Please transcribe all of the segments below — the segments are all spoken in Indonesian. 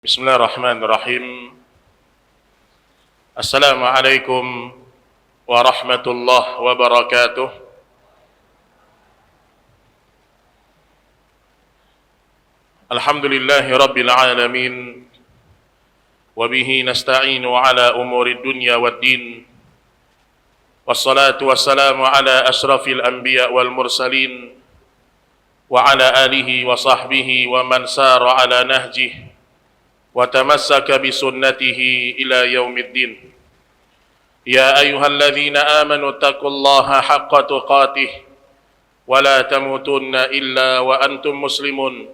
Bismillahirrahmanirrahim. Assalamualaikum warahmatullahi wabarakatuh. Alhamdulillahi rabbil alamin. Wa bihi nasta'inu ala umuri dunya waddin. Wassalatu wassalamu ala ashrafil anbiya wal mursalin wa ala alihi wa sahbihi wa man sara ala nahjihi wa tamassaka bi sunnatihi ila yaumiddin. Ya ayyuhalladzina amanu taqullaha haqqa tuqatih wa la tamutunna illa wa antum muslimun.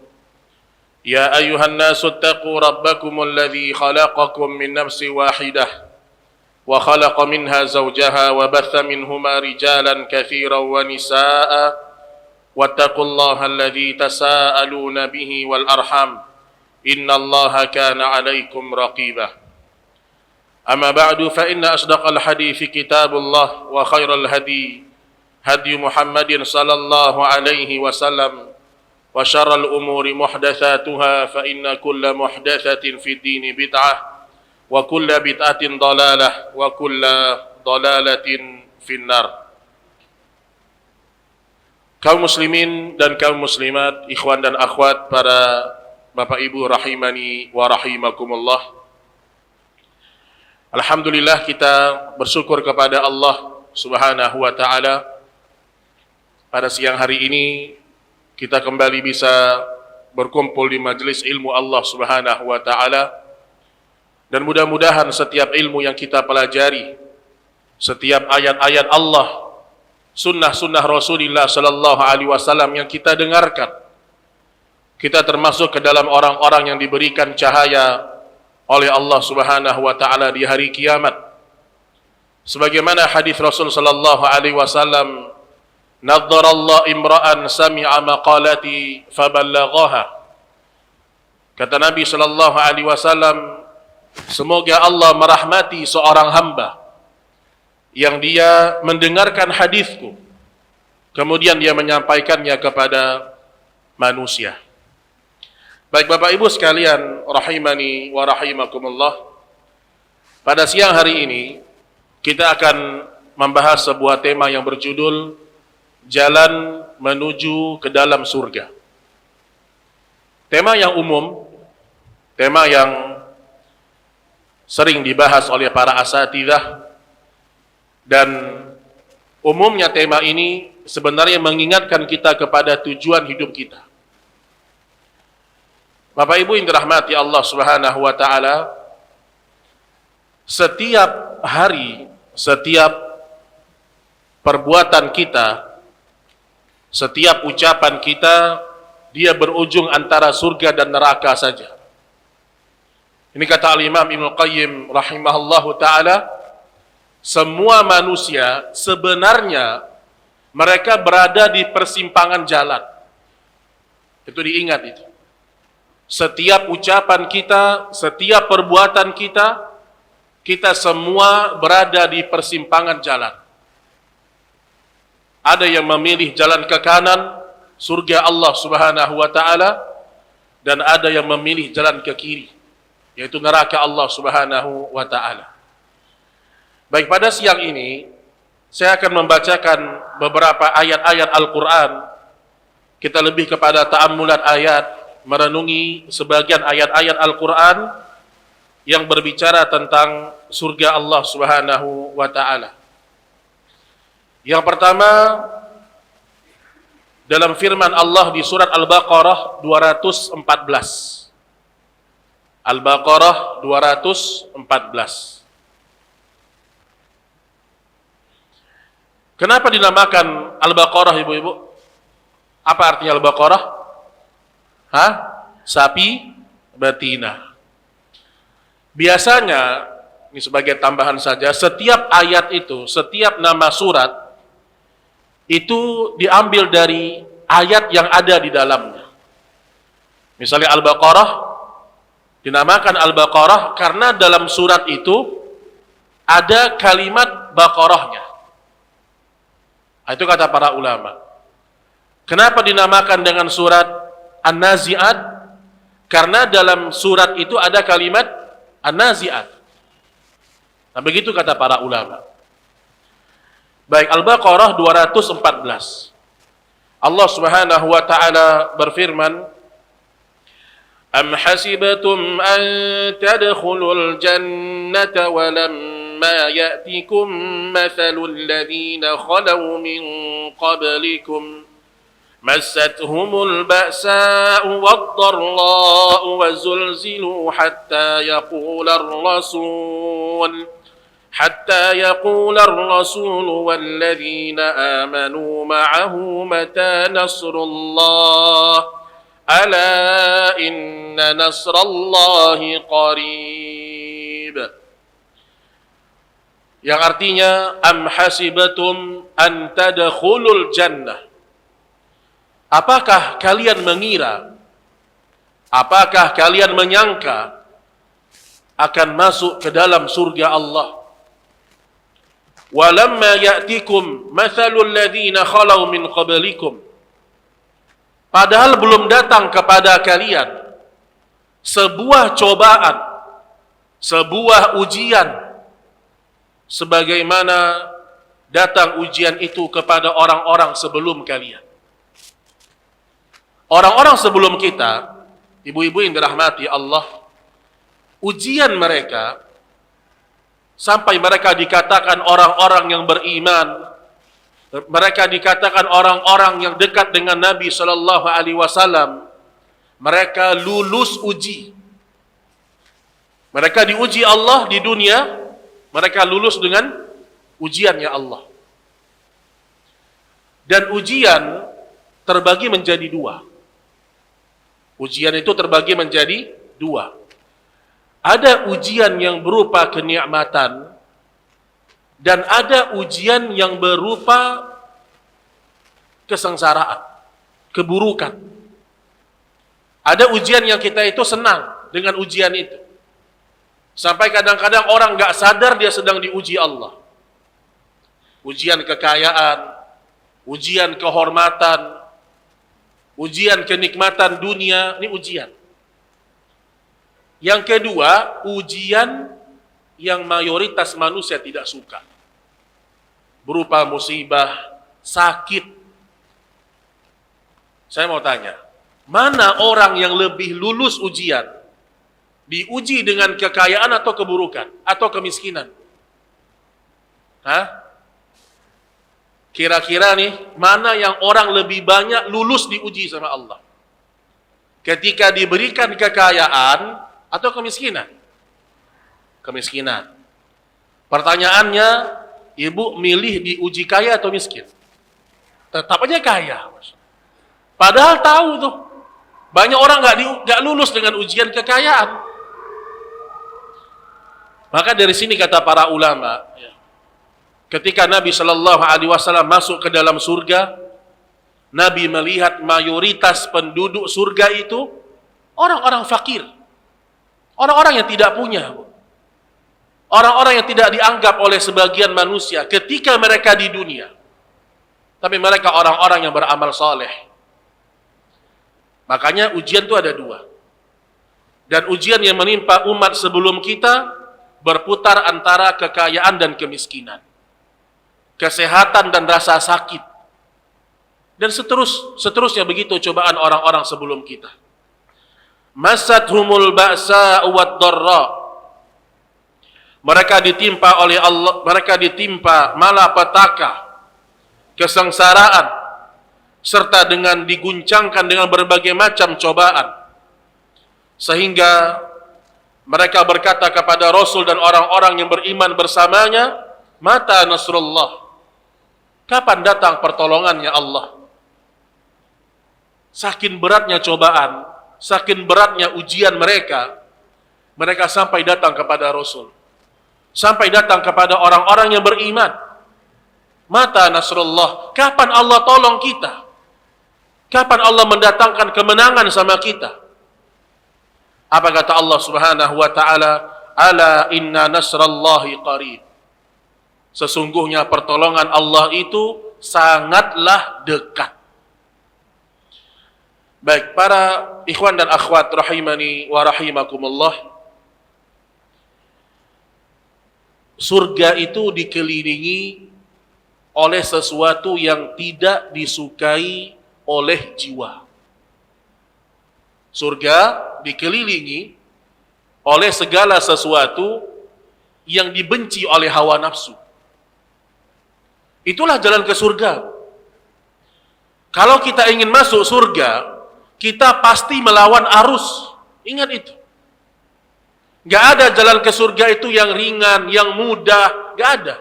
Ya ayyuhan nasu taqu rabbakumul ladzi khalaqakum min nafsin wahidah wa khalaqa minha zawjaha wa batha minhuma rijalan katsiran wa nisaa'a wattaqullaha alladzi tasaaluna bihi wal arham inna allaha kana alaikum raqiba. Amma ba'du fa inna asdaqal hadithi kitabullah wa khairal hadi hadi Muhammadin sallallahu alaihi wasallam wa syarral umuri muhdatsatuha fa inna kulla muhdatsatin fid dini bid'ah wa kulla bid'atin dalalah wa kulla dalalatin finnar. Kaum muslimin dan kaum muslimat, ikhwan dan akhwat, para Bapak Ibu rahimani wa rahimakumullah. Alhamdulillah, kita bersyukur kepada Allah Subhanahu wa taala. Pada siang hari ini kita kembali bisa berkumpul di majelis ilmu Allah Subhanahu wa taala. Dan mudah-mudahan setiap ilmu yang kita pelajari, setiap ayat-ayat Allah, sunnah-sunnah Rasulullah sallallahu alaihi wasallam yang kita dengarkan, kita termasuk ke dalam orang-orang yang diberikan cahaya oleh Allah Subhanahu wa taala di hari kiamat. Sebagaimana hadis Rasul sallallahu alaihi wasallam, "Nadharallahu imra'an sami'a maqalati faballaghaha." Kata Nabi sallallahu alaihi wasallam, semoga Allah merahmati seorang hamba yang dia mendengarkan hadisku, kemudian dia menyampaikannya kepada manusia. Baik Bapak Ibu sekalian rahimani wa rahimakumullah, pada siang hari ini kita akan membahas sebuah tema yang berjudul Jalan Menuju ke Dalam Surga. Tema yang umum, tema yang sering dibahas oleh para asatidzah, dan umumnya tema ini sebenarnya mengingatkan kita kepada tujuan hidup kita. Bapak Ibu yang dirahmati Allah Subhanahu wa taala, setiap hari, setiap perbuatan kita, setiap ucapan kita, dia berujung antara surga dan neraka saja. Ini kata Al-Imam Ibnu Qayyim rahimahullahu taala, semua manusia sebenarnya mereka berada di persimpangan jalan. Itu diingat itu. Setiap ucapan kita, setiap perbuatan kita, kita semua berada di persimpangan jalan. Ada yang memilih jalan ke kanan, surga Allah Subhanahu wa taala, dan ada yang memilih jalan ke kiri, yaitu neraka Allah Subhanahu wa taala. Baik, pada siang ini saya akan membacakan beberapa ayat-ayat Al-Qur'an. Kita lebih kepada ta'ammulat ayat, merenungi sebagian ayat-ayat Al-Quran yang berbicara tentang surga Allah Subhanahu wa ta'ala. Yang pertama, dalam firman Allah di surat Al-Baqarah 214. Al-Baqarah 214. Kenapa dinamakan Al-Baqarah, ibu-ibu? Apa artinya Al-Baqarah? Sapi betina. Biasanya, ini sebagai tambahan saja, setiap ayat itu, setiap nama surat itu diambil dari ayat yang ada di dalamnya. Misalnya Al-Baqarah dinamakan Al-Baqarah karena dalam surat itu ada kalimat Baqarahnya. Itu kata para ulama. Kenapa dinamakan dengan surat An-Nazi'at? Karena dalam surat itu ada kalimat An-Nazi'at. Nah, begitu kata para ulama. Baik, Al-Baqarah 214. Allah Subhanahu wa taala berfirman, "Am hasibtum an tadkhulul jannata wa lamma ya'tikum mathalul ladzina khalaw min qablikum مستهم البأساء والضراء وزلزلوا حتى يقول الرسول والذين آمنوا معه متى نصر الله ألا إن نصر الله قريب. Yang artinya am hasibatum an tadkhulul jannah. Apakah kalian mengira, apakah kalian menyangka akan masuk ke dalam surga Allah? Walamma ya'tikum mathalul ladzina khalau min qablikum. Padahal belum datang kepada kalian sebuah cobaan, sebuah ujian sebagaimana datang ujian itu kepada orang-orang sebelum kalian. Orang-orang sebelum kita, ibu-ibu yang dirahmati Allah, ujian mereka sampai mereka dikatakan orang-orang yang beriman, mereka dikatakan orang-orang yang dekat dengan Nabi sallallahu alaihi wasallam, mereka lulus uji. Mereka diuji Allah di dunia, mereka lulus dengan ujiannya Allah. Dan ujian terbagi menjadi dua. Ujian itu terbagi menjadi dua. Ada ujian yang berupa kenikmatan dan ada ujian yang berupa kesengsaraan, keburukan. Ada ujian yang kita itu senang dengan ujian itu. Sampai kadang-kadang orang gak sadar dia sedang diuji Allah. Ujian kekayaan, ujian kehormatan, ujian kenikmatan dunia, ini ujian. Yang kedua, ujian yang mayoritas manusia tidak suka. Berupa musibah, sakit. Saya mau tanya, mana orang yang lebih lulus ujian? Diuji dengan kekayaan atau keburukan? Atau kemiskinan? Hah? Kira-kira nih, mana yang orang lebih banyak lulus diuji sama Allah? Ketika diberikan kekayaan atau kemiskinan? Kemiskinan. Pertanyaannya, ibu milih diuji kaya atau miskin? Tetap aja kaya. Padahal tahu tuh, banyak orang gak lulus dengan ujian kekayaan. Maka dari sini kata para ulama, ketika Nabi Shallallahu Alaihi Wasallam masuk ke dalam surga, Nabi melihat mayoritas penduduk surga itu orang-orang fakir, orang-orang yang tidak punya, orang-orang yang tidak dianggap oleh sebagian manusia ketika mereka di dunia. Tapi mereka orang-orang yang beramal saleh. Makanya ujian itu ada dua. Dan ujian yang menimpa umat sebelum kita berputar antara kekayaan dan kemiskinan, kesehatan dan rasa sakit, dan seterusnya begitu cobaan orang-orang sebelum kita. Masathumul ba'sa wad dharra. Mereka ditimpa oleh Allah, mereka ditimpa malapetaka, kesengsaraan, serta dengan diguncangkan dengan berbagai macam cobaan, sehingga mereka berkata kepada Rasul dan orang-orang yang beriman bersamanya, mata nasrullah, kapan datang pertolongannya Allah? Saking beratnya cobaan, saking beratnya ujian mereka, mereka sampai datang kepada Rasul, sampai datang kepada orang-orang yang beriman. Mata nasrullah, kapan Allah tolong kita? Kapan Allah mendatangkan kemenangan sama kita? Apa kata Allah Subhanahu wa taala? Ala inna nasrallahi qarib. Sesungguhnya pertolongan Allah itu sangatlah dekat. Baik, para ikhwan dan akhwat rahimani wa rahimakumullah. Surga itu dikelilingi oleh sesuatu yang tidak disukai oleh jiwa. Surga dikelilingi oleh segala sesuatu yang dibenci oleh hawa nafsu. Itulah jalan ke surga. Kalau kita ingin masuk surga, kita pasti melawan arus. Ingat itu. Gak ada jalan ke surga itu yang ringan, yang mudah. Gak ada.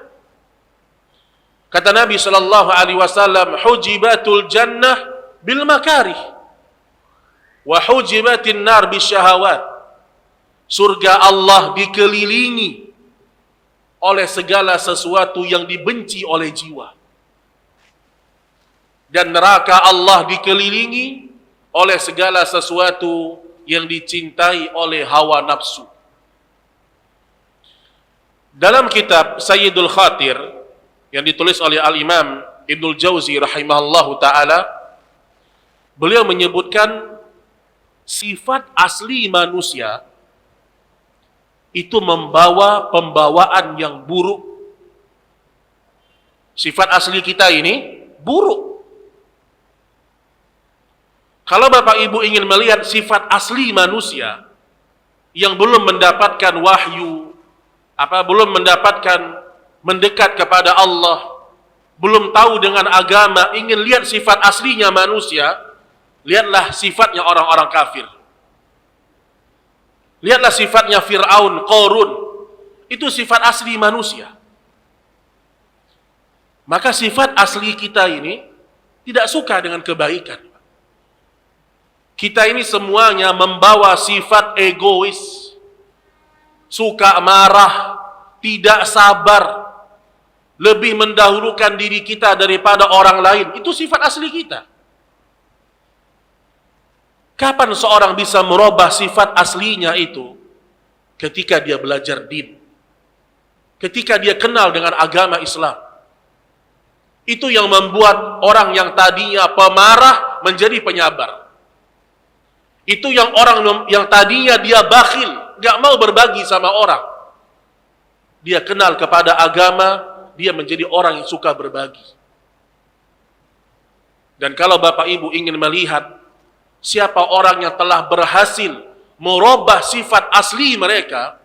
Kata Nabi SAW, hujibatul jannah bil makarih, wa hujibatin nar bisyahawat. Surga Allah dikelilingi oleh segala sesuatu yang dibenci oleh jiwa. Dan neraka Allah dikelilingi oleh segala sesuatu yang dicintai oleh hawa nafsu. Dalam kitab Sayyidul Khatir yang ditulis oleh Al-Imam Ibnul Jauzi rahimahullahu ta'ala, beliau menyebutkan sifat asli manusia itu membawa pembawaan yang buruk. Sifat asli kita ini buruk. Kalau Bapak Ibu ingin melihat sifat asli manusia yang belum mendapatkan wahyu, belum mendapatkan mendekat kepada Allah, belum tahu dengan agama, ingin lihat sifat aslinya manusia, lihatlah sifatnya orang-orang kafir. Lihatlah sifatnya Fir'aun, Qarun. Itu sifat asli manusia. Maka sifat asli kita ini tidak suka dengan kebaikan. Kita ini semuanya membawa sifat egois, suka marah, tidak sabar, lebih mendahulukan diri kita daripada orang lain. Itu sifat asli kita. Kapan seorang bisa merubah sifat aslinya itu? Ketika dia belajar din, ketika dia kenal dengan agama Islam. Itu yang membuat orang yang tadinya pemarah menjadi penyabar. Itu yang orang yang tadinya dia bakhil, gak mau berbagi sama orang. Dia kenal kepada agama, dia menjadi orang yang suka berbagi. Dan kalau Bapak Ibu ingin melihat siapa orang yang telah berhasil merubah sifat asli mereka,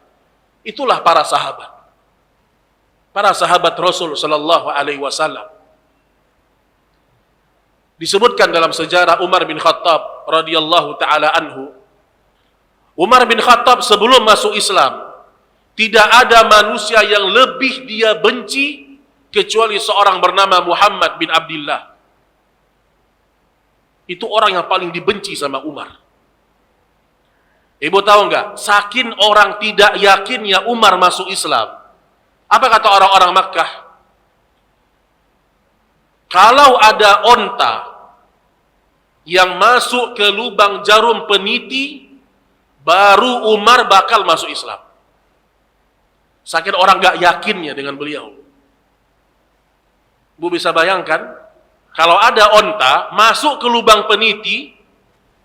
itulah para sahabat. Para sahabat Rasul sallallahu alaihi wasallam. Disebutkan dalam sejarah Umar bin Khattab radhiyallahu taala anhu. Umar bin Khattab sebelum masuk Islam, tidak ada manusia yang lebih dia benci kecuali seorang bernama Muhammad bin Abdullah. Itu orang yang paling dibenci sama Umar. Ibu tahu enggak? Saking orang tidak yakinnya Umar masuk Islam. Apa kata orang-orang Makkah? Kalau ada onta yang masuk ke lubang jarum peniti, baru Umar bakal masuk Islam. Saking orang gak yakinnya dengan beliau. Bu bisa bayangkan, kalau ada onta masuk ke lubang peniti,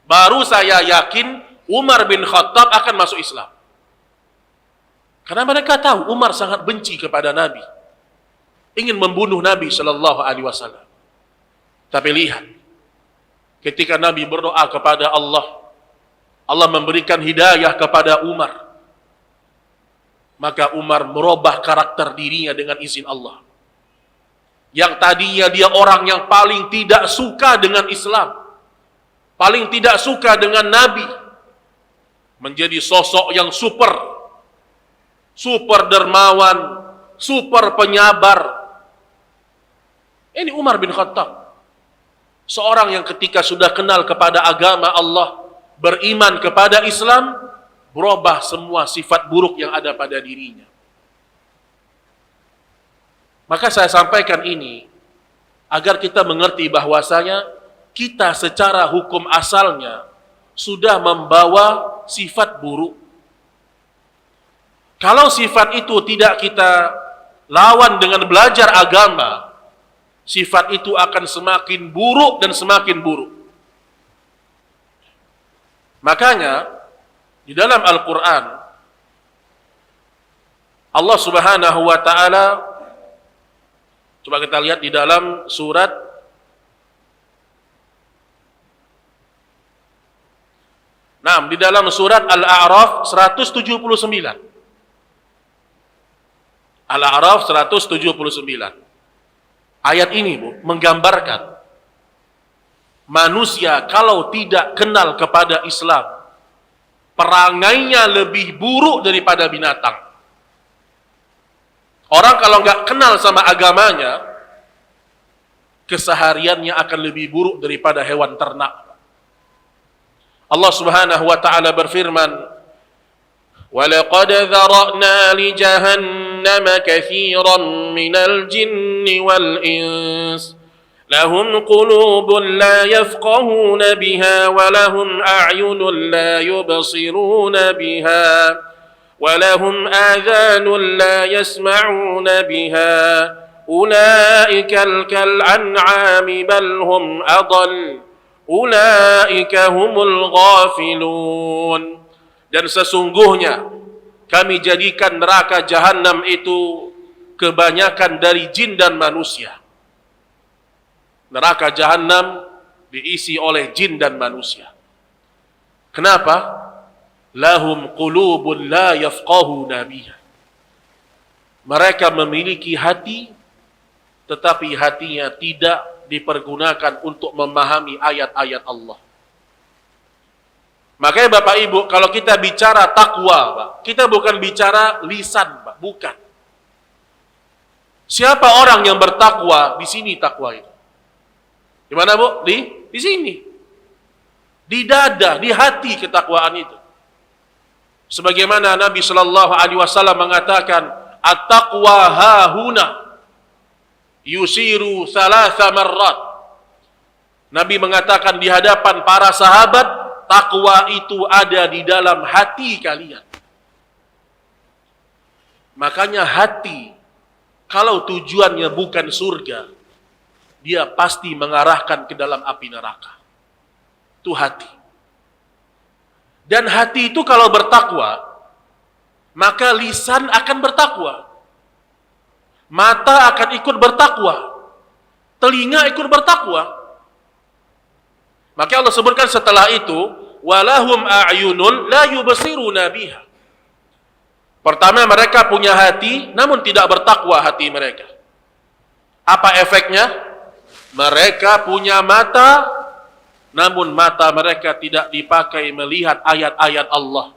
baru saya yakin Umar bin Khattab akan masuk Islam. Karena mereka tahu Umar sangat benci kepada Nabi, ingin membunuh Nabi Shallallahu Alaihi Wasallam. Tapi lihat, ketika Nabi berdoa kepada Allah, Allah memberikan hidayah kepada Umar. Maka Umar merubah karakter dirinya dengan izin Allah. Yang tadinya dia orang yang paling tidak suka dengan Islam, paling tidak suka dengan Nabi, menjadi sosok yang super dermawan, super penyabar. Ini Umar bin Khattab, seorang yang ketika sudah kenal kepada agama Allah, beriman kepada Islam, berubah semua sifat buruk yang ada pada dirinya. Maka saya sampaikan ini agar kita mengerti bahwasanya kita secara hukum asalnya sudah membawa sifat buruk. Kalau sifat itu tidak kita lawan dengan belajar agama, sifat itu akan semakin buruk dan semakin buruk. Makanya di dalam Al-Quran Allah Subhanahu wa ta'ala, coba kita lihat di dalam surat di dalam surat Al-A'raf 179. Al-A'raf 179. Ayat ini, Bu, menggambarkan manusia kalau tidak kenal kepada Islam, perangainya lebih buruk daripada binatang. Orang kalau nggak kenal sama agamanya, kesehariannya akan lebih buruk daripada hewan ternak. Allah Subhanahu wa ta'ala berfirman, وَلَقَدْ ذَرَأْنَا لِجَهَنَّمَ كَثِيرًا مِنَ الْجِنِّ وَالْإِنسِ لَهُمْ قُلُوبٌ لَا يَفْقَهُونَ بِهَا وَلَهُمْ أَعْيُنٌ لَا يُبْصِرُونَ بِهَا وَلَهُمْ آذَانٌ لَا يَسْمَعُونَ بِهَا أُولَئِكَ كَالْأَنْعَامِ بَلْ هُمْ أَضَلُّ أُولَئِكَ هُمُ الْغَافِلُونَ. Dan sesungguhnya kami jadikan neraka jahanam itu kebanyakan dari jin dan manusia. Neraka jahanam diisi oleh jin dan manusia. Kenapa? Lahum qulubun la yafqahuna biha. Mereka memiliki hati, tetapi hatinya tidak dipergunakan untuk memahami ayat-ayat Allah. Makanya Bapak Ibu, kalau kita bicara takwa, Pak, kita bukan bicara lisan, Pak, bukan. Siapa orang yang bertakwa? Di sini takwa itu. Di mana, Bu? Di sini. Di dada, di hati ketakwaan itu. Sebagaimana Nabi Shallallahu Alaihi Wasallam mengatakan, at-taqwa hahuna yusiru thalatha marrat. Nabi mengatakan di hadapan para sahabat, takwa itu ada di dalam hati kalian. Makanya hati, kalau tujuannya bukan surga, dia pasti mengarahkan ke dalam api neraka. Itu hati. Dan hati itu kalau bertakwa, maka lisan akan bertakwa. Mata akan ikut bertakwa. Telinga ikut bertakwa. Maka Allah sebutkan setelah itu, walahum a'yunun la yubsiruna biha. Pertama, mereka punya hati namun tidak bertakwa hati mereka. Apa efeknya? Mereka punya mata namun mata mereka tidak dipakai melihat ayat-ayat Allah.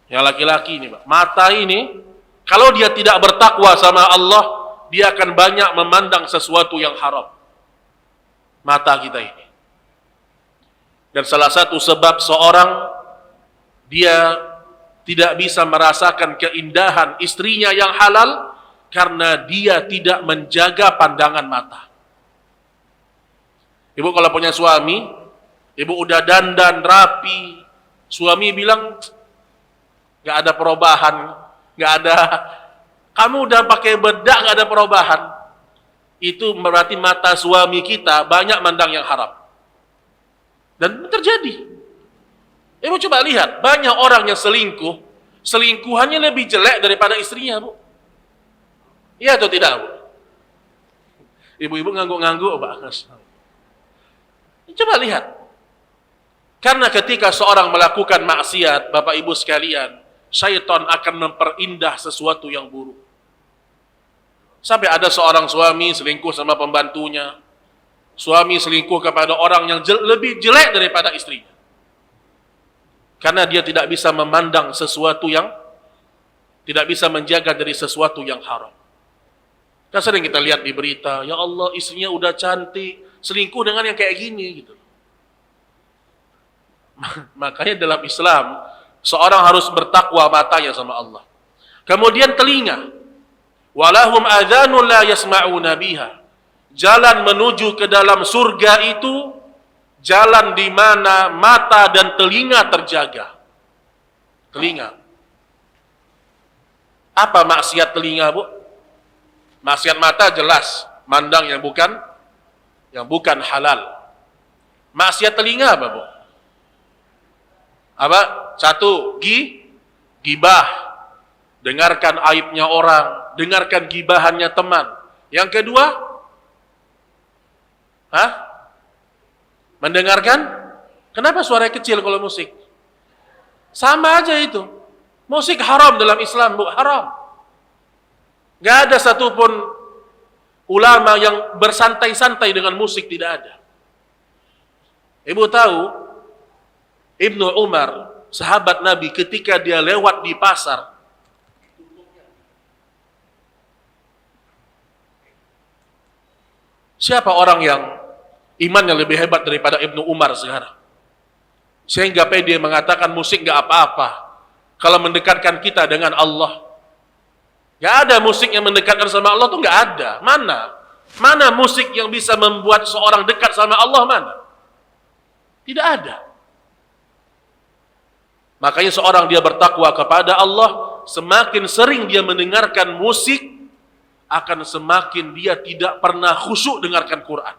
Yang laki-laki ini, Pak, mata ini kalau dia tidak bertakwa sama Allah, dia akan banyak memandang sesuatu yang haram. Mata kita ini. Dan salah satu sebab seorang dia tidak bisa merasakan keindahan istrinya yang halal karena dia tidak menjaga pandangan mata. Ibu kalau punya suami, ibu udah dandan rapi, suami bilang nggak ada perubahan, nggak ada, kamu udah pakai bedak nggak ada perubahan. Itu berarti mata suami kita banyak mandang yang haram. Dan terjadi. Ibu coba lihat, banyak orang yang selingkuh, selingkuhannya lebih jelek daripada istrinya, Bu. Iya atau tidak, Bu? Ibu-ibu ngangguk-ngangguk, Pak. Coba lihat. Karena ketika seorang melakukan maksiat, Bapak Ibu sekalian, syaitan akan memperindah sesuatu yang buruk. Sampai ada seorang suami selingkuh sama pembantunya. Suami selingkuh kepada orang yang lebih jelek daripada istrinya. Karena dia tidak bisa memandang sesuatu yang, tidak bisa menjaga dari sesuatu yang haram. Kan sering kita lihat di berita, ya Allah istrinya udah cantik, selingkuh dengan yang kayak gini gitu. Makanya dalam Islam, seorang harus bertakwa matanya sama Allah. Kemudian telinga. Walahum adhanun la yasma'una biha. Jalan menuju ke dalam surga itu jalan di mana mata dan telinga terjaga. Telinga. Apa maksiat telinga, Bu? Maksiat mata jelas, mandang yang bukan halal. Maksiat telinga apa, Bu? Apa? Satu, gibah. Dengarkan aibnya orang, dengarkan gibahannya teman. Yang kedua, mendengarkan. Kenapa suaranya kecil kalau musik? Sama aja itu. Musik haram dalam Islam, Bu, haram. Gak ada satupun ulama yang bersantai-santai dengan musik, tidak ada. Ibu tahu, Ibnu Umar, sahabat Nabi, ketika dia lewat di pasar, siapa orang yang imannya lebih hebat daripada Ibnu Umar sekarang? Sehingga dia mengatakan musik gak apa-apa kalau mendekatkan kita dengan Allah. Gak ada musik yang mendekatkan sama Allah, tuh gak ada. Mana musik yang bisa membuat seorang dekat sama Allah, mana? Tidak ada. Makanya seorang dia bertakwa kepada Allah, semakin sering dia mendengarkan musik, akan semakin dia tidak pernah khusyuk dengarkan Quran.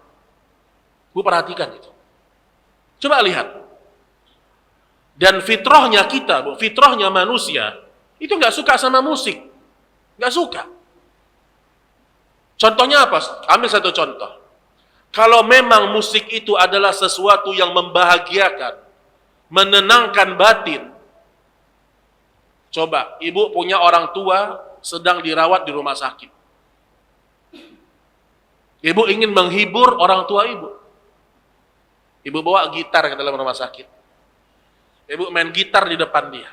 Bu, perhatikan itu. Coba lihat. Dan fitrahnya kita, Bu, fitrahnya manusia, itu nggak suka sama musik. Nggak suka. Contohnya apa? Ambil satu contoh. Kalau memang musik itu adalah sesuatu yang membahagiakan, menenangkan batin. Coba, ibu punya orang tua sedang dirawat di rumah sakit. Ibu ingin menghibur orang tua ibu. Ibu bawa gitar ke dalam rumah sakit. Ibu main gitar di depan dia.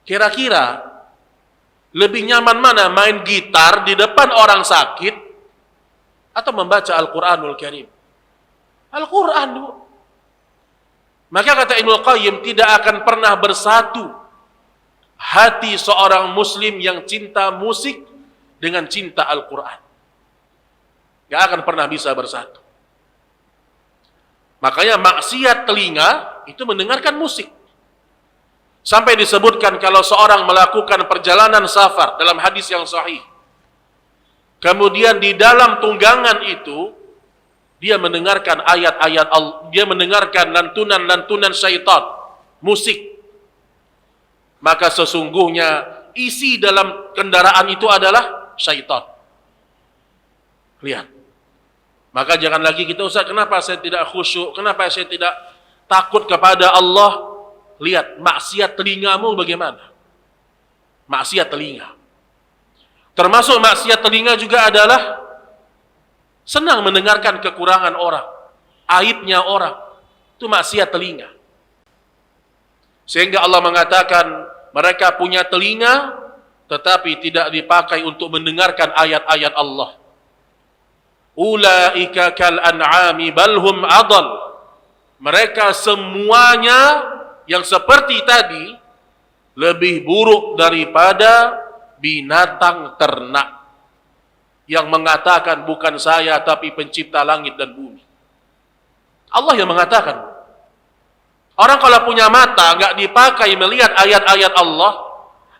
Kira-kira lebih nyaman mana, main gitar di depan orang sakit atau membaca Al-Quranul Karim? Al-Quran, Bu. Maka kata Ibnu Qayyim, tidak akan pernah bersatu hati seorang muslim yang cinta musik dengan cinta Al-Quran. Gak akan pernah bisa bersatu. Makanya maksiat telinga itu mendengarkan musik. Sampai disebutkan kalau seorang melakukan perjalanan safar dalam hadis yang sahih, kemudian di dalam tunggangan itu dia mendengarkan ayat-ayat Allah, dia mendengarkan lantunan-lantunan syaitan, musik, maka sesungguhnya isi dalam kendaraan itu adalah syaitan. Lihat. Maka jangan lagi kita, Ustaz, kenapa saya tidak khusyuk, kenapa saya tidak takut kepada Allah? Lihat, maksiat telingamu bagaimana? Maksiat telinga. Termasuk maksiat telinga juga adalah senang mendengarkan kekurangan orang, aibnya orang. Itu maksiat telinga. Sehingga Allah mengatakan mereka punya telinga tetapi tidak dipakai untuk mendengarkan ayat-ayat Allah. Ulaika kal an'ami balhum adal. Mereka semuanya yang seperti tadi lebih buruk daripada binatang ternak yang mengatakan bukan saya tapi pencipta langit dan bumi. Allah yang mengatakan. Orang kalau punya mata nggak dipakai melihat ayat-ayat Allah,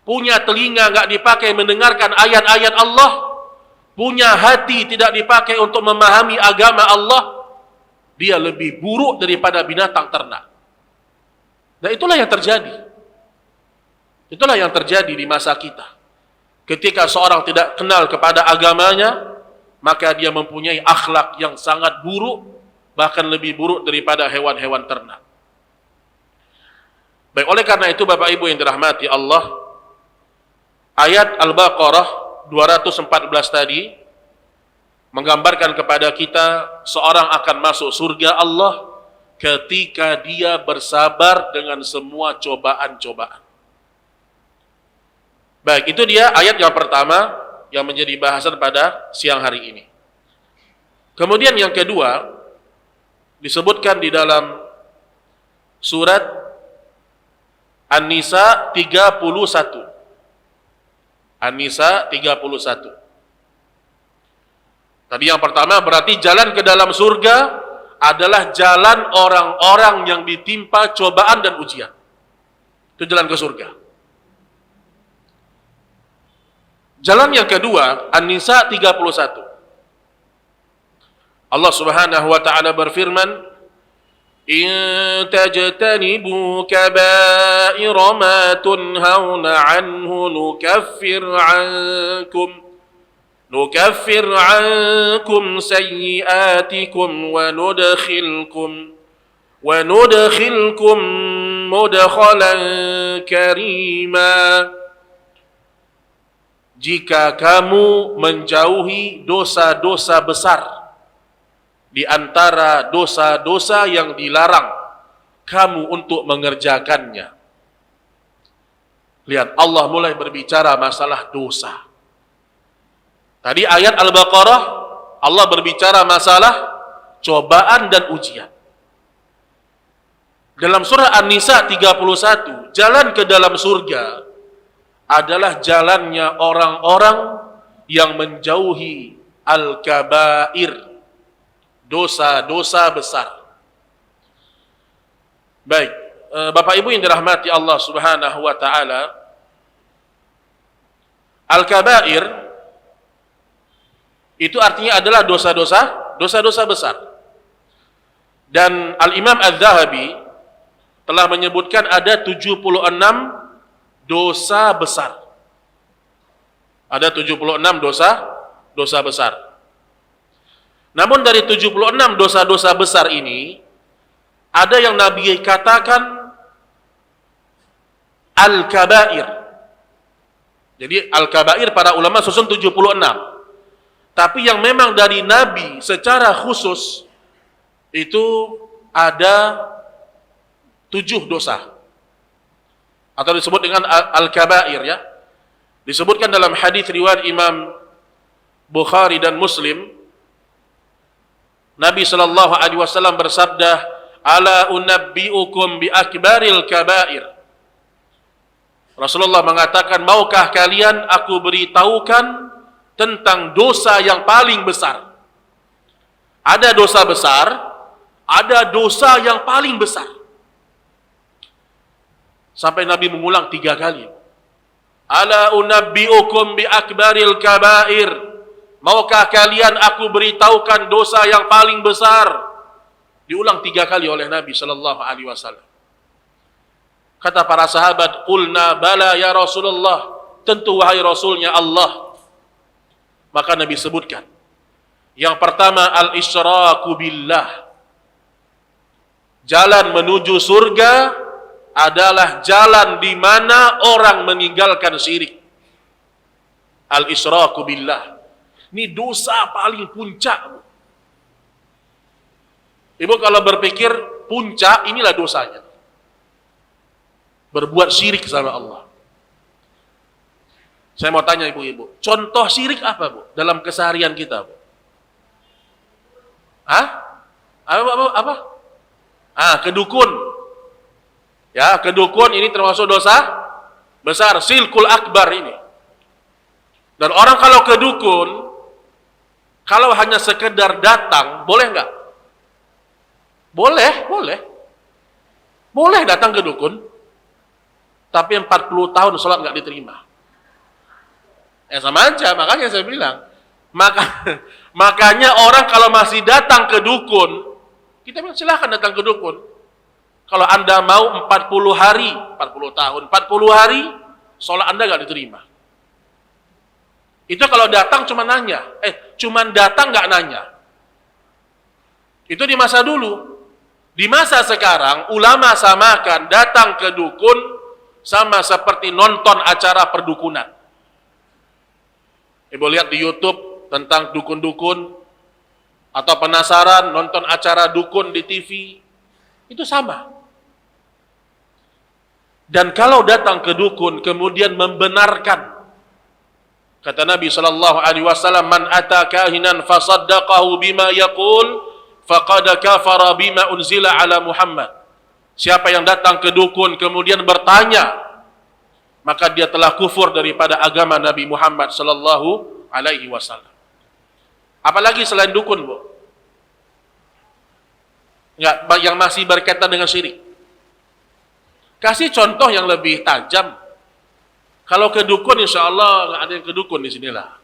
punya telinga nggak dipakai mendengarkan ayat-ayat Allah, punya hati tidak dipakai untuk memahami agama Allah, dia lebih buruk daripada binatang ternak. Dan itulah yang terjadi. Itulah yang terjadi di masa kita. Ketika seorang tidak kenal kepada agamanya, maka dia mempunyai akhlak yang sangat buruk, bahkan lebih buruk daripada hewan-hewan ternak. Baik, oleh karena itu Bapak Ibu yang dirahmati Allah, ayat Al-Baqarah 214 tadi menggambarkan kepada kita seorang akan masuk surga Allah ketika dia bersabar dengan semua cobaan-cobaan. Baik, itu dia ayat yang pertama yang menjadi bahasan pada siang hari ini. Kemudian yang kedua disebutkan di dalam surat An-Nisa 31. An-Nisa 31. Tadi yang pertama berarti jalan ke dalam surga adalah jalan orang-orang yang ditimpa cobaan dan ujian. Itu jalan ke surga. Jalan yang kedua, An-Nisa 31. Allah Subhanahu wa taala berfirman, إن تجتنبوا كبائر ما تنهون عنه نكفر عنكم سيئاتكم وندخلكم مدخلا كريما. Jika kamu menjauhi dosa-dosa besar di antara dosa-dosa yang dilarang kamu untuk mengerjakannya. Lihat, Allah mulai berbicara masalah dosa. Tadi ayat Al-Baqarah Allah berbicara masalah cobaan dan ujian. Dalam surah An-Nisa 31, jalan ke dalam surga adalah jalannya orang-orang yang menjauhi al-kabair, dosa-dosa besar. Baik, Bapak Ibu yang dirahmati Allah Subhanahu wa taala, al-kabair itu artinya adalah dosa-dosa besar. Dan Al-Imam Az-Zahabi telah menyebutkan ada 76 dosa besar. Ada 76 dosa besar. Namun dari 76 dosa-dosa besar ini, ada yang Nabi katakan al-kabair. Jadi al-kabair para ulama susun 76. Tapi yang memang dari Nabi secara khusus itu ada 7 dosa. Atau disebut dengan al-kabair, ya. Disebutkan dalam hadis riwayat Imam Bukhari dan Muslim, Nabi sallallahu alaihi wasallam bersabda, "Ala unabbiukum bi akbaril kabair." Rasulullah mengatakan, "Maukah kalian aku beritahukan tentang dosa yang paling besar?" Ada dosa besar, ada dosa yang paling besar. Sampai Nabi mengulang 3 kali. Ala unabbiukum bi akbaril kabair. Maukah kalian aku beritahukan dosa yang paling besar? Diulang 3 kali oleh Nabi sallallahu alaihi wasallam. Kata para sahabat, "Qulna bala ya Rasulullah." Tentu wahai Rasulnya Allah. Maka Nabi sebutkan. Yang pertama, al-isyraku billah. Jalan menuju surga adalah jalan di mana orang meninggalkan syirik. Al-isyraku billah. Ini dosa paling puncak. Ibu kalau berpikir puncak, inilah dosanya. Berbuat syirik sama Allah. Saya mau tanya ibu-ibu, contoh syirik apa, Bu, dalam keseharian kita, Bu? Apa? Kedukun. Ya, kedukun ini termasuk dosa besar, silkul akbar ini. Dan orang kalau kedukun, kalau hanya sekedar datang, boleh nggak? Boleh. Boleh datang ke dukun, tapi 40 tahun sholat nggak diterima. Sama aja, makanya saya bilang. Makanya orang kalau masih datang ke dukun, kita bilang silahkan datang ke dukun. Kalau Anda mau 40 hari, 40 tahun, 40 hari, sholat Anda nggak diterima. Itu kalau datang cuma nanya. Cuman datang nggak nanya. Itu di masa dulu. Di masa sekarang, ulama samakan datang ke dukun sama seperti nonton acara perdukunan. Ibu lihat di YouTube tentang dukun-dukun, atau penasaran nonton acara dukun di TV, itu sama. Dan kalau datang ke dukun kemudian membenarkan, kata Nabi sallallahu alaihi wasallam, "Man ata kahinan fasaddaqahu bima yaqul faqad kafara bima unzila ala Muhammad." Siapa yang datang ke dukun kemudian bertanya, maka dia telah kufur daripada agama Nabi Muhammad sallallahu alaihi wasallam. Apalagi selain dukun, Bu? Yang masih berkaitan dengan syirik. Kasih contoh yang lebih tajam. Kalau ke dukun, insya Allah nggak ada yang ke dukun di sinilah.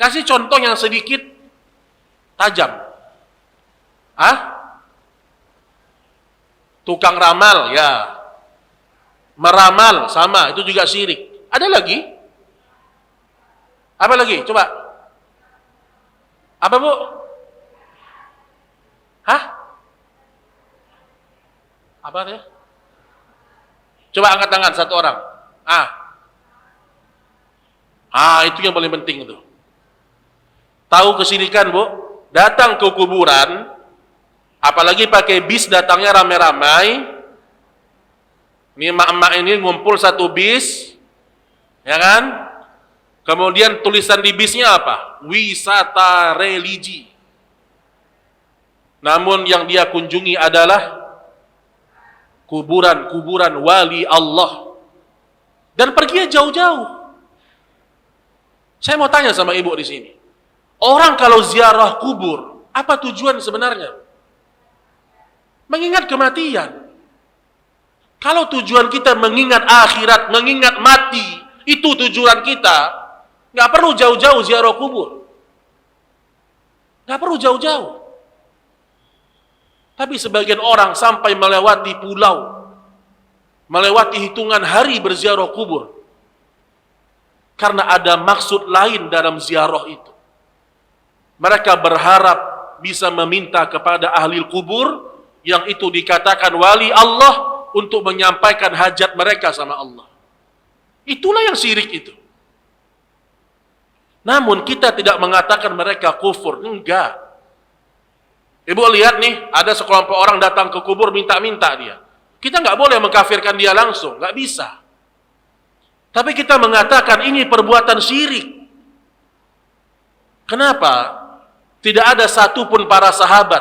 Kasih contoh yang sedikit tajam. Tukang ramal, ya. Meramal, sama, itu juga syirik. Ada lagi? Apa lagi? Coba. Apa, Bu? Hah? Apa ya? Coba angkat tangan satu orang. Itu yang paling penting itu. Tahu kesyirikan, Bu? Datang ke kuburan, apalagi pakai bis, datangnya ramai-ramai. Ini emak-emak ini ngumpul satu bis, ya kan? Kemudian tulisan di bisnya apa? Wisata religi. Namun yang dia kunjungi adalah kuburan-kuburan wali Allah. Dan perginya jauh-jauh. Saya mau tanya sama ibu di sini. Orang kalau ziarah kubur, apa tujuan sebenarnya? Mengingat kematian. Kalau tujuan kita mengingat akhirat, mengingat mati, itu tujuan kita, nggak perlu jauh-jauh ziarah kubur. Nggak perlu jauh-jauh. Tapi sebagian orang sampai melewati pulau, melewati hitungan hari berziarah kubur. Karena ada maksud lain dalam ziarah itu. Mereka berharap bisa meminta kepada ahli kubur, yang itu dikatakan wali Allah, untuk menyampaikan hajat mereka sama Allah. Itulah yang syirik itu. Namun kita tidak mengatakan mereka kufur, enggak. Ibu lihat nih, ada sekelompok orang datang ke kubur minta-minta dia. Kita nggak boleh mengkafirkan dia langsung, nggak bisa. Tapi kita mengatakan ini perbuatan syirik. Kenapa? Tidak ada satupun para sahabat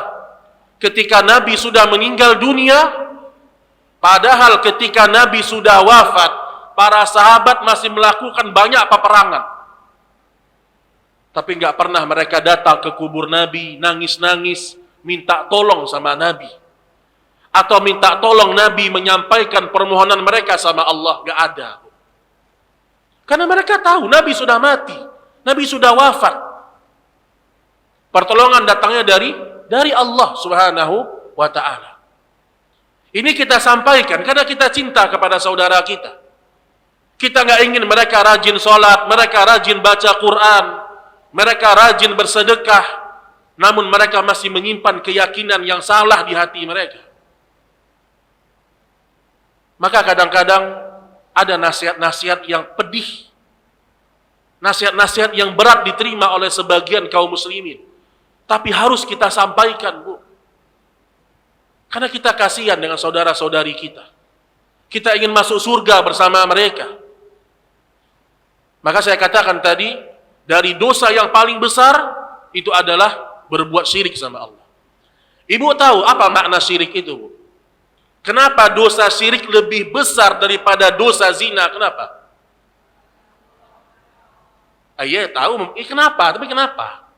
ketika Nabi sudah meninggal dunia, padahal ketika Nabi sudah wafat, para sahabat masih melakukan banyak peperangan. Tapi nggak pernah mereka datang ke kubur Nabi, nangis-nangis, minta tolong sama Nabi. Atau minta tolong Nabi menyampaikan permohonan mereka sama Allah. Nggak ada. Karena mereka tahu Nabi sudah mati, Nabi sudah wafat. Pertolongan datangnya dari Allah Subhanahu wa ta'ala. Ini kita sampaikan karena kita cinta kepada saudara kita. Kita nggak ingin mereka rajin sholat, mereka rajin baca Quran, mereka rajin bersedekah, namun mereka masih menyimpan keyakinan yang salah di hati mereka. Maka kadang-kadang ada nasihat-nasihat yang pedih, nasihat-nasihat yang berat diterima oleh sebagian kaum muslimin. Tapi harus kita sampaikan, Bu. Karena kita kasihan dengan saudara-saudari kita. Kita ingin masuk surga bersama mereka. Maka saya katakan tadi, dari dosa yang paling besar, itu adalah berbuat syirik sama Allah. Ibu tahu apa makna syirik itu, Bu? Kenapa dosa syirik lebih besar daripada dosa zina? Kenapa? Iya tahu. Kenapa? Tapi kenapa?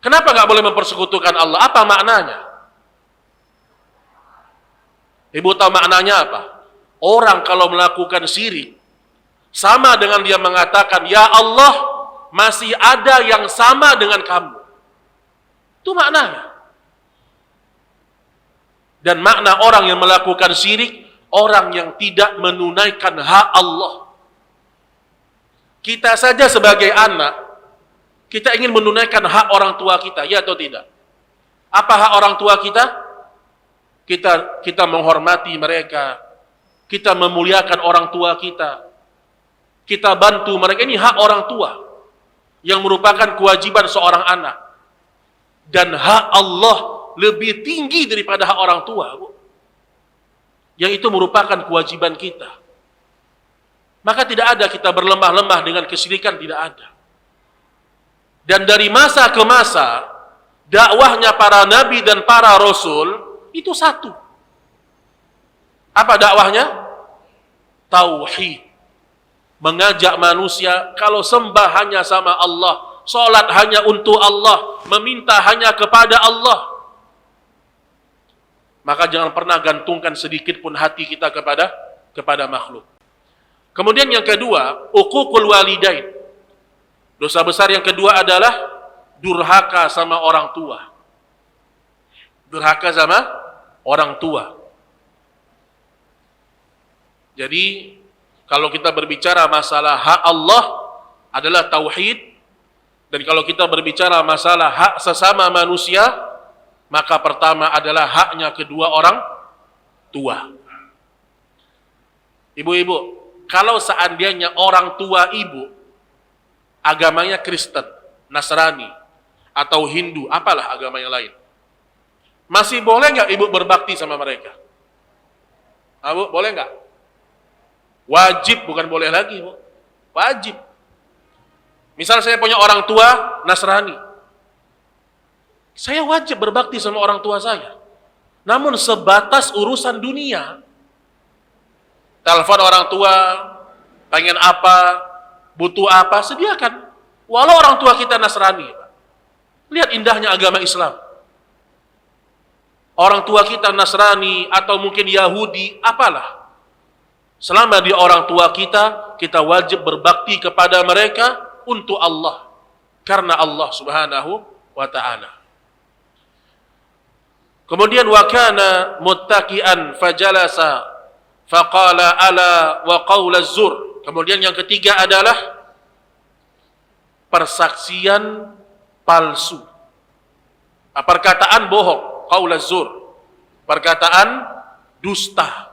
Kenapa nggak boleh mempersekutukan Allah? Apa maknanya? Ibu tahu maknanya apa? Orang kalau melakukan syirik, sama dengan dia mengatakan, ya Allah, masih ada yang sama dengan kamu. Itu maknanya. Dan makna orang yang melakukan syirik, orang yang tidak menunaikan hak Allah. Kita saja sebagai anak, kita ingin menunaikan hak orang tua kita, ya atau tidak? Apa hak orang tua kita? Kita menghormati mereka, kita memuliakan orang tua kita bantu mereka. Ini hak orang tua yang merupakan kewajiban seorang anak. Dan hak Allah lebih tinggi daripada hak orang tua, Bu. Yang itu merupakan kewajiban kita. Maka tidak ada kita berlemah-lemah dengan kesyirikan, tidak ada. Dan dari masa ke masa, dakwahnya para nabi dan para rasul itu satu. Apa dakwahnya? Tauhid. Mengajak manusia kalau sembah hanya sama Allah, salat hanya untuk Allah, meminta hanya kepada Allah. Maka jangan pernah gantungkan sedikit pun hati kita kepada makhluk. Kemudian yang kedua, uququl walidain. Dosa besar yang kedua adalah durhaka sama orang tua. Durhaka sama orang tua. Jadi kalau kita berbicara masalah hak Allah adalah tauhid, dan kalau kita berbicara masalah hak sesama manusia, maka pertama adalah haknya kedua orang tua. Ibu-ibu, kalau seandainya orang tua ibu agamanya Kristen, Nasrani, atau Hindu, apalah agama yang lain, masih boleh nggak ibu berbakti sama mereka? Bu, boleh nggak? Wajib, bukan boleh lagi, Bu. Wajib. Misal saya punya orang tua Nasrani, saya wajib berbakti sama orang tua saya. Namun sebatas urusan dunia. Telepon orang tua, pengen apa, butuh apa, sediakan. Walau orang tua kita Nasrani. Lihat indahnya agama Islam. Orang tua kita Nasrani atau mungkin Yahudi, apalah. Selama dia orang tua kita, kita wajib berbakti kepada mereka untuk Allah. Karena Allah Subhanahu wa ta'ala. Kemudian wa kana muttaqian fajalasa faqala ala wa qaula zur. Kemudian yang ketiga adalah persaksian palsu. Perkataan bohong, qaula zur. Perkataan dusta.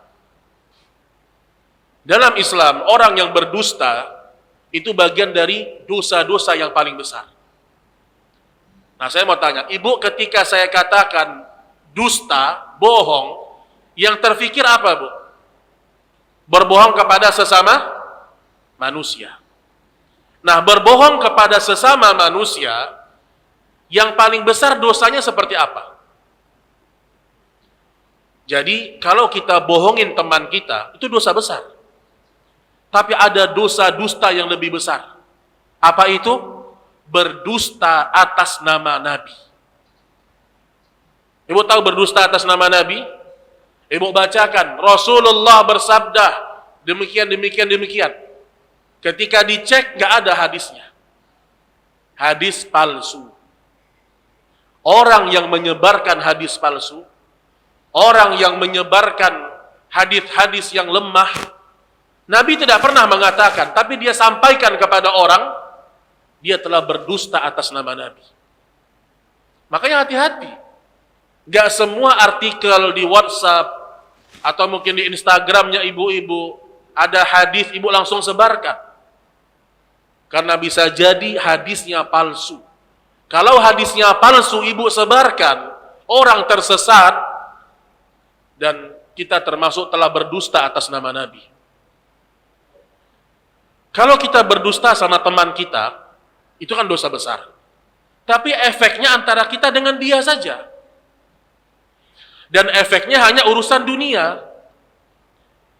Dalam Islam, orang yang berdusta itu bagian dari dosa-dosa yang paling besar. Nah, saya mau tanya, ibu, ketika saya katakan dusta, bohong, yang terfikir apa, Bu? Berbohong kepada sesama manusia. Nah, berbohong kepada sesama manusia, yang paling besar dosanya seperti apa? Jadi, kalau kita bohongin teman kita, itu dosa besar. Tapi ada dosa dusta yang lebih besar. Apa itu? Berdusta atas nama Nabi. Ibu tahu berdusta atas nama Nabi? Ibu bacakan, Rasulullah bersabda, demikian, demikian, demikian. Ketika dicek, nggak ada hadisnya. Hadis palsu. Orang yang menyebarkan hadis palsu, orang yang menyebarkan hadis-hadis yang lemah, Nabi tidak pernah mengatakan, tapi dia sampaikan kepada orang, dia telah berdusta atas nama Nabi. Makanya hati-hati. Gak semua artikel di WhatsApp, atau mungkin di Instagramnya ibu-ibu, ada hadis, ibu langsung sebarkan. Karena bisa jadi hadisnya palsu. Kalau hadisnya palsu, ibu sebarkan, orang tersesat, dan kita termasuk telah berdusta atas nama Nabi. Kalau kita berdusta sama teman kita, itu kan dosa besar. Tapi efeknya antara kita dengan dia saja. Dan efeknya hanya urusan dunia.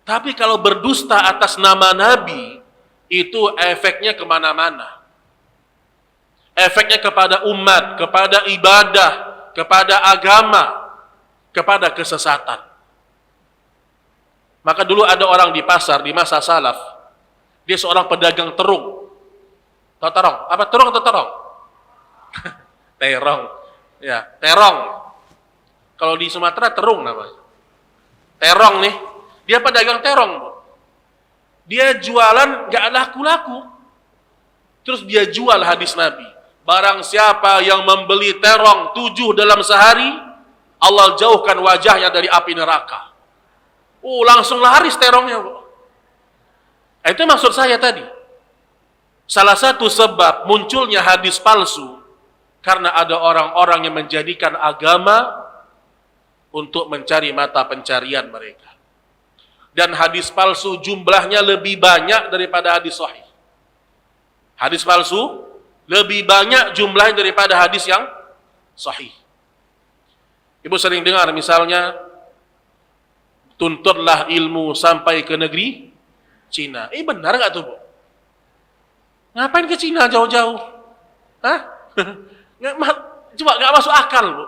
Tapi kalau berdusta atas nama Nabi, itu efeknya kemana-mana. Efeknya kepada umat, kepada ibadah, kepada agama, kepada kesesatan. Maka dulu ada orang di pasar, di masa salaf, dia seorang pedagang terung. Tahu terong? Apa terung atau terong? Terong. Ya, terong. Kalau di Sumatera terung namanya. Terong nih. Dia pedagang terong. Dia jualan gak laku-laku. Terus dia jual hadis Nabi. Barang siapa yang membeli terong 7 dalam sehari, Allah jauhkan wajahnya dari api neraka. Langsung laris terongnya, Bu. Itu maksud saya tadi. Salah satu sebab munculnya hadis palsu karena ada orang-orang yang menjadikan agama untuk mencari mata pencarian mereka. Dan hadis palsu jumlahnya lebih banyak daripada hadis sahih. Hadis palsu lebih banyak jumlahnya daripada hadis yang sahih. Ibu sering dengar misalnya, tuntutlah ilmu sampai ke negeri Cina. Benar nggak tuh, Bu? Ngapain ke Cina jauh-jauh? Hah? Coba nggak masuk akal, Bu.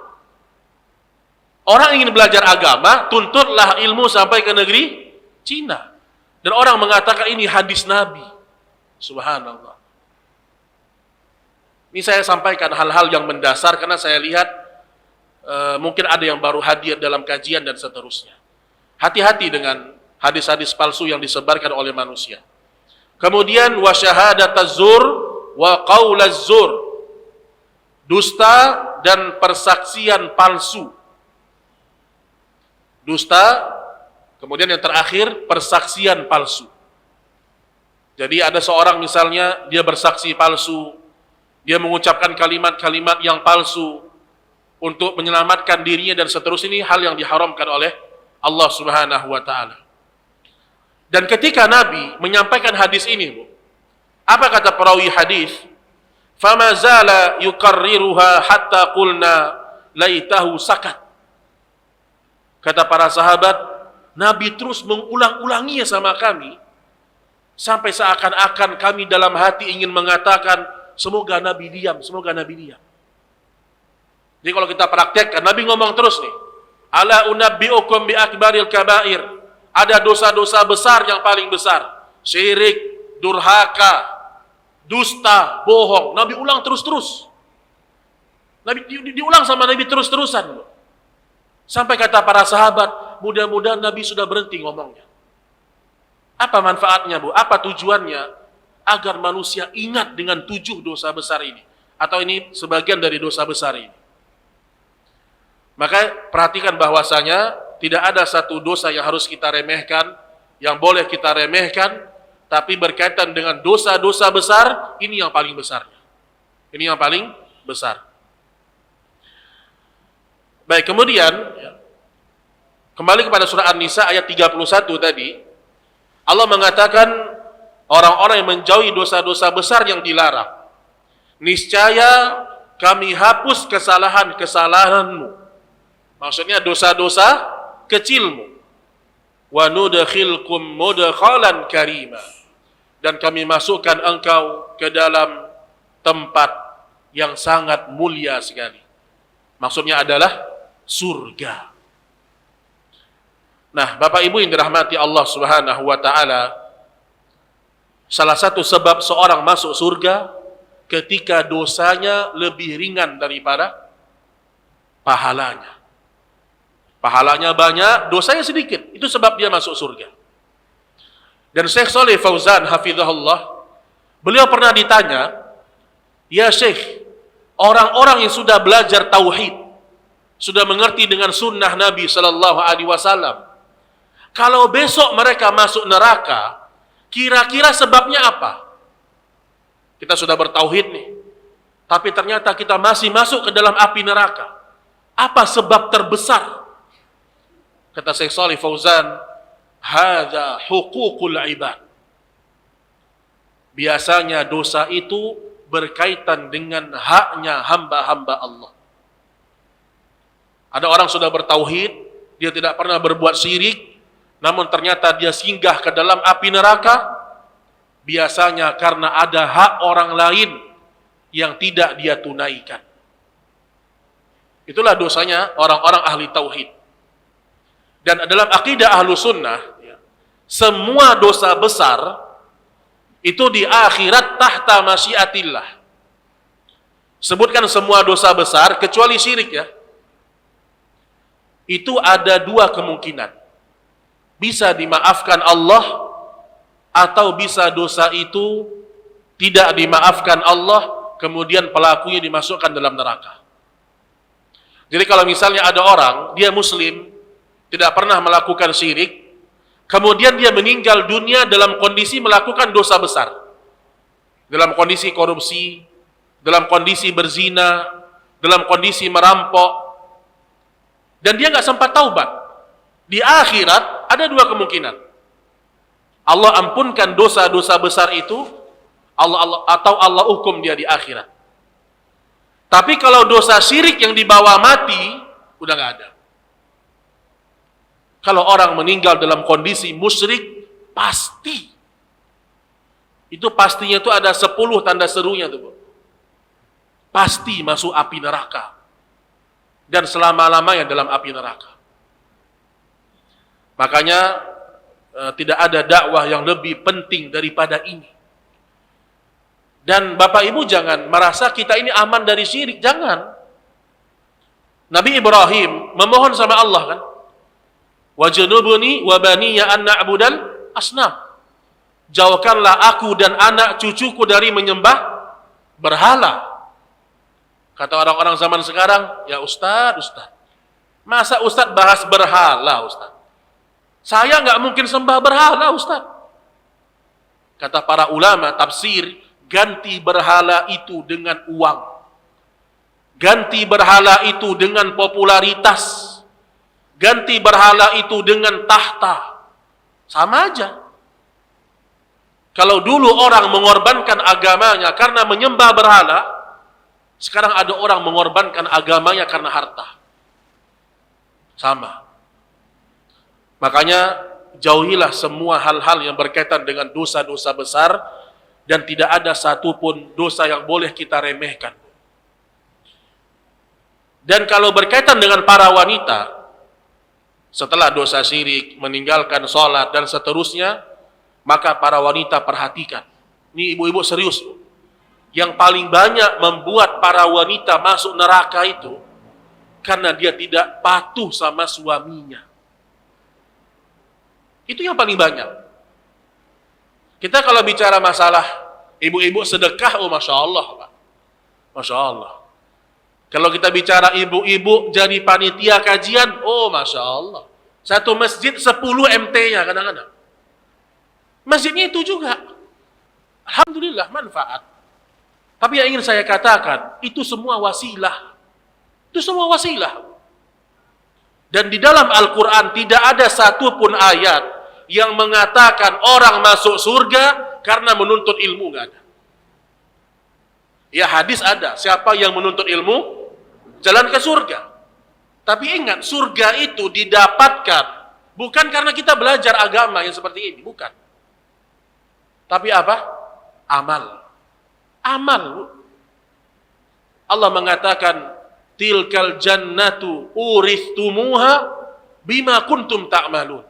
Orang ingin belajar agama, tuntutlah ilmu sampai ke negeri Cina. Dan orang mengatakan ini hadis Nabi. Subhanallah. Ini saya sampaikan hal-hal yang mendasar karena saya lihat mungkin ada yang baru hadir dalam kajian dan seterusnya. Hati-hati dengan hadis-hadis palsu yang disebarkan oleh manusia. Kemudian wa syahadataz zur wa qaulaz zur, dusta dan persaksian palsu. Dusta, kemudian yang terakhir persaksian palsu. Jadi ada seorang misalnya dia bersaksi palsu, dia mengucapkan kalimat-kalimat yang palsu untuk menyelamatkan dirinya dan seterusnya, ini hal yang diharamkan oleh Allah Subhanahu wa taala. Dan ketika Nabi menyampaikan hadis ini, Bu, apa kata perawi hadis? Fama zala yukarriruha hatta qulna laitahu sakat. Kata para sahabat, Nabi terus mengulang-ulanginya sama kami sampai seakan-akan kami dalam hati ingin mengatakan, semoga Nabi diam, semoga Nabi diam. Jadi kalau kita praktekkan, Nabi ngomong terus nih, ala unabbiukum bi akbaril kabair. Ada dosa-dosa besar yang paling besar. Syirik, durhaka, dusta, bohong. Nabi ulang terus-terus. Nabi diulang sama Nabi terus-terusan. Sampai kata para sahabat, mudah-mudahan Nabi sudah berhenti ngomongnya. Apa manfaatnya, Bu? Apa tujuannya? Agar manusia ingat dengan 7 dosa besar ini. Atau ini sebagian dari dosa besar ini. Maka perhatikan bahwasanya tidak ada satu dosa yang harus kita remehkan, yang boleh kita remehkan, tapi berkaitan dengan dosa-dosa besar, ini yang paling besarnya. Ini yang paling besar. Baik, kemudian kembali kepada surah An-Nisa ayat 31 tadi, Allah mengatakan orang-orang yang menjauhi dosa-dosa besar yang dilarang, niscaya kami hapus kesalahan-kesalahanmu. Maksudnya dosa-dosa kecilmu. Wa nudkhilkum mudkhalan karima. Dan kami masukkan engkau ke dalam tempat yang sangat mulia sekali. Maksudnya adalah surga. Nah, Bapak Ibu yang dirahmati Allah Subhanahu wa taala, salah satu sebab seorang masuk surga ketika dosanya lebih ringan daripada pahalanya. Pahalanya banyak, dosanya sedikit. Itu sebab dia masuk surga. Dan Syekh Shalih Fauzan hafizahullah, beliau pernah ditanya, "Ya Syekh, orang-orang yang sudah belajar tauhid, sudah mengerti dengan sunnah Nabi sallallahu alaihi wasallam, kalau besok mereka masuk neraka, kira-kira sebabnya apa? Kita sudah bertauhid nih, tapi ternyata kita masih masuk ke dalam api neraka. Apa sebab terbesar?" Kata Syekh Shalih Fauzan, "Hadza huququl ibad." Biasanya dosa itu berkaitan dengan haknya hamba-hamba Allah. Ada orang sudah bertauhid, dia tidak pernah berbuat syirik, namun ternyata dia singgah ke dalam api neraka, biasanya karena ada hak orang lain yang tidak dia tunaikan. Itulah dosanya orang-orang ahli tauhid. Dan dalam akidah ahlu sunnah, semua dosa besar itu di akhirat tahta masyiatillah. Sebutkan semua dosa besar kecuali syirik ya. Itu ada 2 kemungkinan. Bisa dimaafkan Allah, atau bisa dosa itu tidak dimaafkan Allah, kemudian pelakunya dimasukkan dalam neraka. Jadi kalau misalnya ada orang, dia muslim, tidak pernah melakukan syirik, kemudian dia meninggal dunia dalam kondisi melakukan dosa besar, dalam kondisi korupsi, dalam kondisi berzina, dalam kondisi merampok, dan dia nggak sempat taubat. Di akhirat ada 2 kemungkinan. Allah ampunkan dosa-dosa besar itu, atau Allah hukum dia di akhirat. Tapi kalau dosa syirik yang dibawa mati, udah nggak ada. Kalau orang meninggal dalam kondisi musyrik, pasti. Itu pastinya itu ada 10 tanda serunya tuh, Bu. Pasti masuk api neraka. Dan selama-lamanya dalam api neraka. Makanya tidak ada dakwah yang lebih penting daripada ini. Dan Bapak Ibu jangan merasa kita ini aman dari syirik, jangan. Nabi Ibrahim memohon sama Allah kan, Wajnubni wa baniya an na'budal asnam. Jauhkanlah aku dan anak cucuku dari menyembah berhala. Kata orang-orang zaman sekarang, ya Ustaz, masa Ustaz bahas berhala, Ustaz? Saya nggak mungkin sembah berhala, Ustaz. Kata para ulama tafsir, ganti berhala itu dengan uang. Ganti berhala itu dengan popularitas. Ganti berhala itu dengan tahta. Sama aja. Kalau dulu orang mengorbankan agamanya karena menyembah berhala, sekarang ada orang mengorbankan agamanya karena harta. Sama. Makanya jauhilah semua hal-hal yang berkaitan dengan dosa-dosa besar, dan tidak ada satupun dosa yang boleh kita remehkan. Dan kalau berkaitan dengan para wanita, setelah dosa syirik, meninggalkan sholat dan seterusnya, maka para wanita perhatikan. Ini ibu-ibu serius. Yang paling banyak membuat para wanita masuk neraka itu karena dia tidak patuh sama suaminya. Itu yang paling banyak. Kita kalau bicara masalah ibu-ibu sedekah, oh Masya Allah, Pak. Masya Allah. Kalau kita bicara ibu-ibu jadi panitia kajian, oh Masya Allah. Satu masjid 10 MT-nya kadang-kadang. Masjidnya itu juga. Alhamdulillah, manfaat. Tapi yang ingin saya katakan, itu semua wasilah. Itu semua wasilah. Dan di dalam Al-Quran tidak ada satupun ayat yang mengatakan orang masuk surga karena menuntut ilmu, nggak ada. Ya hadis ada, siapa yang menuntut ilmu, jalan ke surga. Tapi ingat, surga itu didapatkan bukan karena kita belajar agama yang seperti ini, bukan. Tapi apa? Amal. Amal. Allah mengatakan, tilkal jannatu uristumuha bima kuntum ta'malun.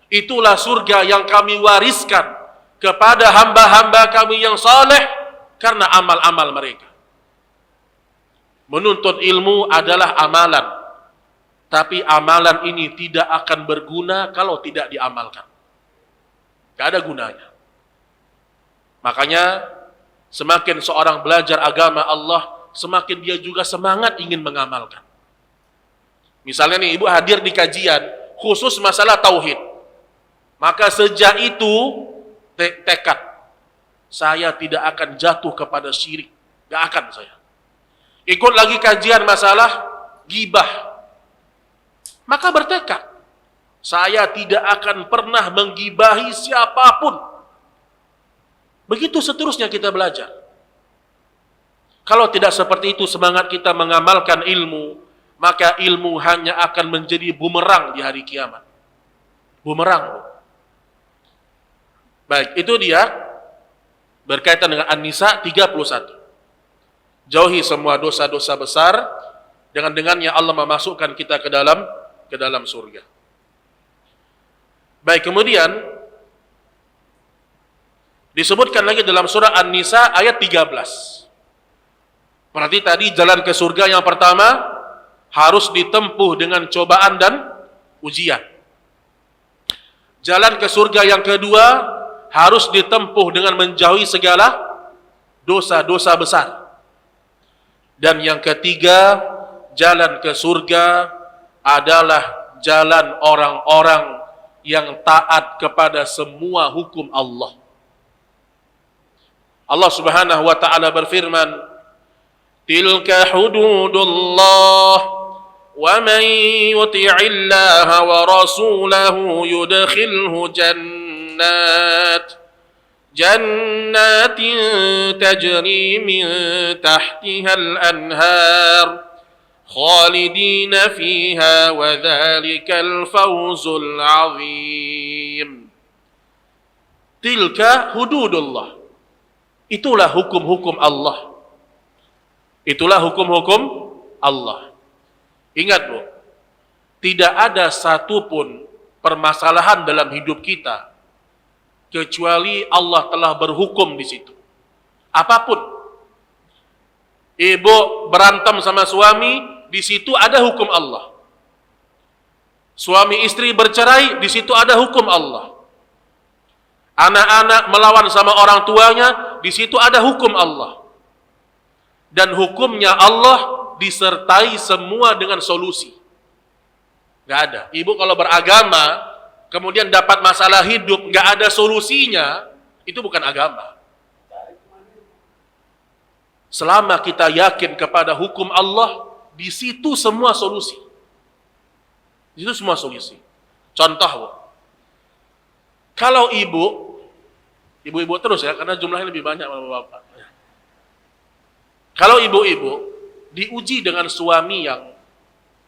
Itulah surga yang kami wariskan kepada hamba-hamba kami yang saleh karena amal-amal mereka. Menuntut ilmu adalah amalan, tapi amalan ini tidak akan berguna kalau tidak diamalkan. Tidak ada gunanya. Makanya semakin seorang belajar agama Allah, semakin dia juga semangat ingin mengamalkan. Misalnya nih, ibu hadir di kajian khusus masalah tauhid, maka sejak itu tekad, saya tidak akan jatuh kepada syirik. Gak akan saya. Ikut lagi kajian masalah ghibah, maka bertekad, saya tidak akan pernah menggibahi siapapun. Begitu seterusnya kita belajar. Kalau tidak seperti itu semangat kita mengamalkan ilmu, maka ilmu hanya akan menjadi bumerang di hari kiamat. Bumerang. Baik, itu dia berkaitan dengan An-Nisa 31. Jauhi semua dosa-dosa besar, dengan dengannya Allah memasukkan kita ke dalam surga. Baik, kemudian disebutkan lagi dalam surah An-Nisa ayat 13. Berarti tadi jalan ke surga yang pertama harus ditempuh dengan cobaan dan ujian. Jalan ke surga yang kedua harus ditempuh dengan menjauhi segala dosa-dosa besar. Dan yang ketiga, jalan ke surga adalah jalan orang-orang yang taat kepada semua hukum Allah. Allah Subhanahu wa taala berfirman, "Tilka hududullah wa man yuti'illaha wa rasulahu yudkhilhu jannatin tajri min tahtiha al-anhar khalidina fiha wa dhalikal fawzul 'azim." Tilka hududullah. Itulah hukum-hukum Allah. Itulah hukum-hukum Allah. Ingat, Bu, tidak ada satupun permasalahan dalam hidup kita kecuali Allah telah berhukum di situ. Apapun. Ibu berantem sama suami, di situ ada hukum Allah. Suami istri bercerai, di situ ada hukum Allah. Anak-anak melawan sama orang tuanya, di situ ada hukum Allah. Dan hukumnya Allah disertai semua dengan solusi. Gak ada. Ibu kalau beragama, kemudian dapat masalah hidup, gak ada solusinya, itu bukan agama. Selama kita yakin kepada hukum Allah, di situ semua solusi. Di situ semua solusi. Contoh, Bu. Kalau ibu-ibu terus ya, karena jumlahnya lebih banyak bapak-bapak. Kalau ibu-ibu diuji dengan suami yang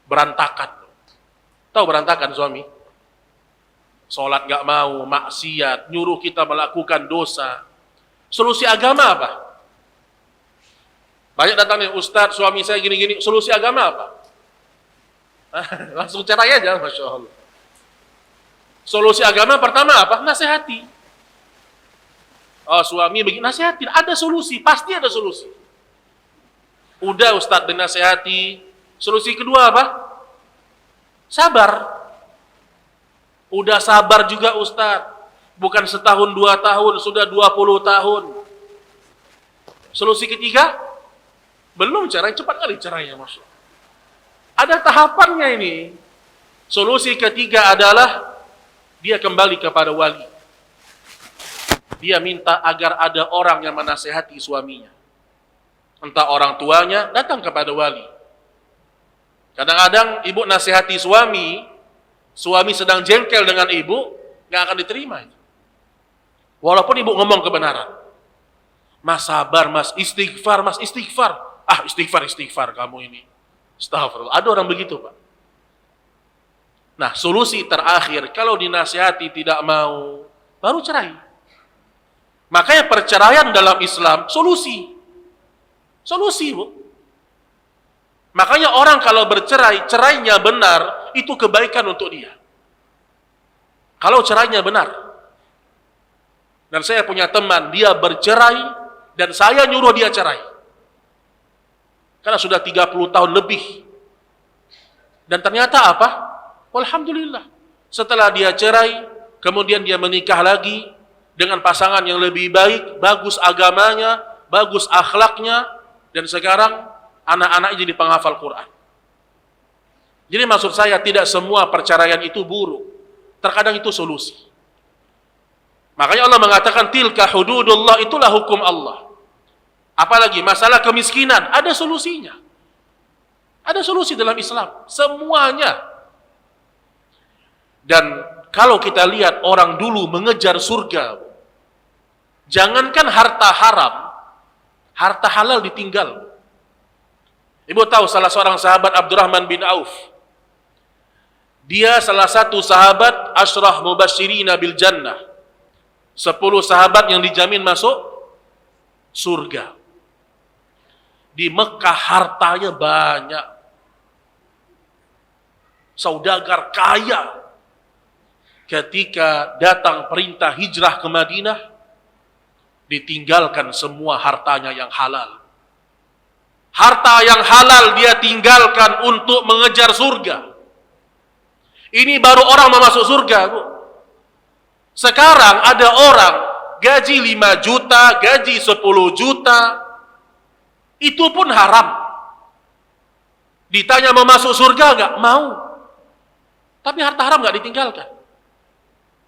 berantakan. Tahu berantakan suami? Sholat gak mau, maksiat, nyuruh kita melakukan dosa. Solusi agama apa? Banyak datangnya, Ustadz suami saya gini-gini, solusi agama apa? Langsung cerai aja, Masya Allah. Solusi agama pertama apa? Nasihati. Oh suami begini, nasihati. Ada solusi, pasti ada solusi. Udah Ustadz dinasihati. Solusi kedua apa? Sabar. Udah sabar juga Ustadz. Bukan setahun, 2 tahun, sudah 20 tahun. Solusi ketiga? Belum cerai, cepat kali cerainya Masya. Ada tahapannya ini. Solusi ketiga adalah dia kembali kepada wali. Dia minta agar ada orang yang menasehati suaminya. Entah orang tuanya datang kepada wali. Kadang-kadang ibu nasihati suami, suami sedang jengkel dengan ibu, nggak akan diterima. Walaupun ibu ngomong kebenaran. Mas sabar, mas istighfar, mas istighfar. Ah istighfar kamu ini. Astagfirullah. Ada orang begitu, Pak. Nah, solusi terakhir, kalau dinasihati tidak mau, baru cerai. Makanya perceraian dalam Islam, solusi. Solusi, Bu. Makanya orang kalau bercerai, cerainya benar, itu kebaikan untuk dia. Kalau cerainya benar. Dan saya punya teman, dia bercerai, dan saya nyuruh dia cerai. Karena sudah 30 tahun lebih. Dan ternyata apa? Alhamdulillah. Setelah dia cerai, kemudian dia menikah lagi dengan pasangan yang lebih baik, bagus agamanya, bagus akhlaknya, dan sekarang anak-anaknya jadi penghafal Quran. Jadi maksud saya tidak semua perceraian itu buruk. Terkadang itu solusi. Makanya Allah mengatakan tilka hududullah, itulah hukum Allah. Apalagi masalah kemiskinan, ada solusinya. Ada solusi dalam Islam, semuanya. Dan kalau kita lihat orang dulu mengejar surga, jangankan harta haram, harta halal ditinggal. Ibu tahu salah seorang sahabat Abdurrahman bin Auf. Dia salah satu sahabat asyrah mubasyirina bil jannah. 10 sahabat yang dijamin masuk surga. Di Mekah hartanya banyak. Saudagar kaya. Ketika datang perintah hijrah ke Madinah, ditinggalkan semua hartanya yang halal. Harta yang halal dia tinggalkan untuk mengejar surga. Ini baru orang mau masuk surga, Bu. Sekarang ada orang gaji 5 juta, gaji 10 juta, itu pun haram. Ditanya mau masuk surga enggak? Mau. Tapi harta haram enggak ditinggalkan.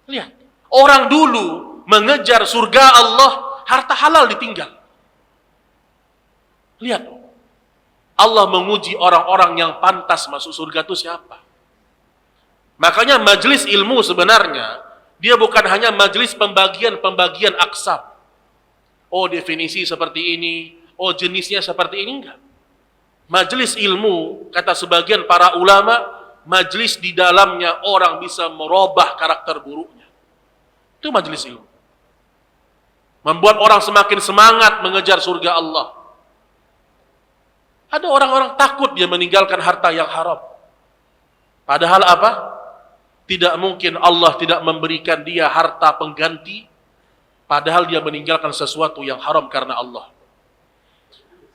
Lihat, orang dulu mengejar surga Allah, harta halal ditinggal. Lihat, Allah menguji orang-orang yang pantas masuk surga itu siapa. Makanya majelis ilmu sebenarnya, dia bukan hanya majelis pembagian aksam. Oh definisi seperti ini, oh jenisnya seperti ini, enggak. Majelis ilmu, kata sebagian para ulama, majelis di dalamnya orang bisa merubah karakter buruknya. Itu majelis ilmu. Membuat orang semakin semangat mengejar surga Allah. Ada orang-orang takut dia meninggalkan harta yang haram. Padahal apa? Tidak mungkin Allah tidak memberikan dia harta pengganti, padahal dia meninggalkan sesuatu yang haram karena Allah.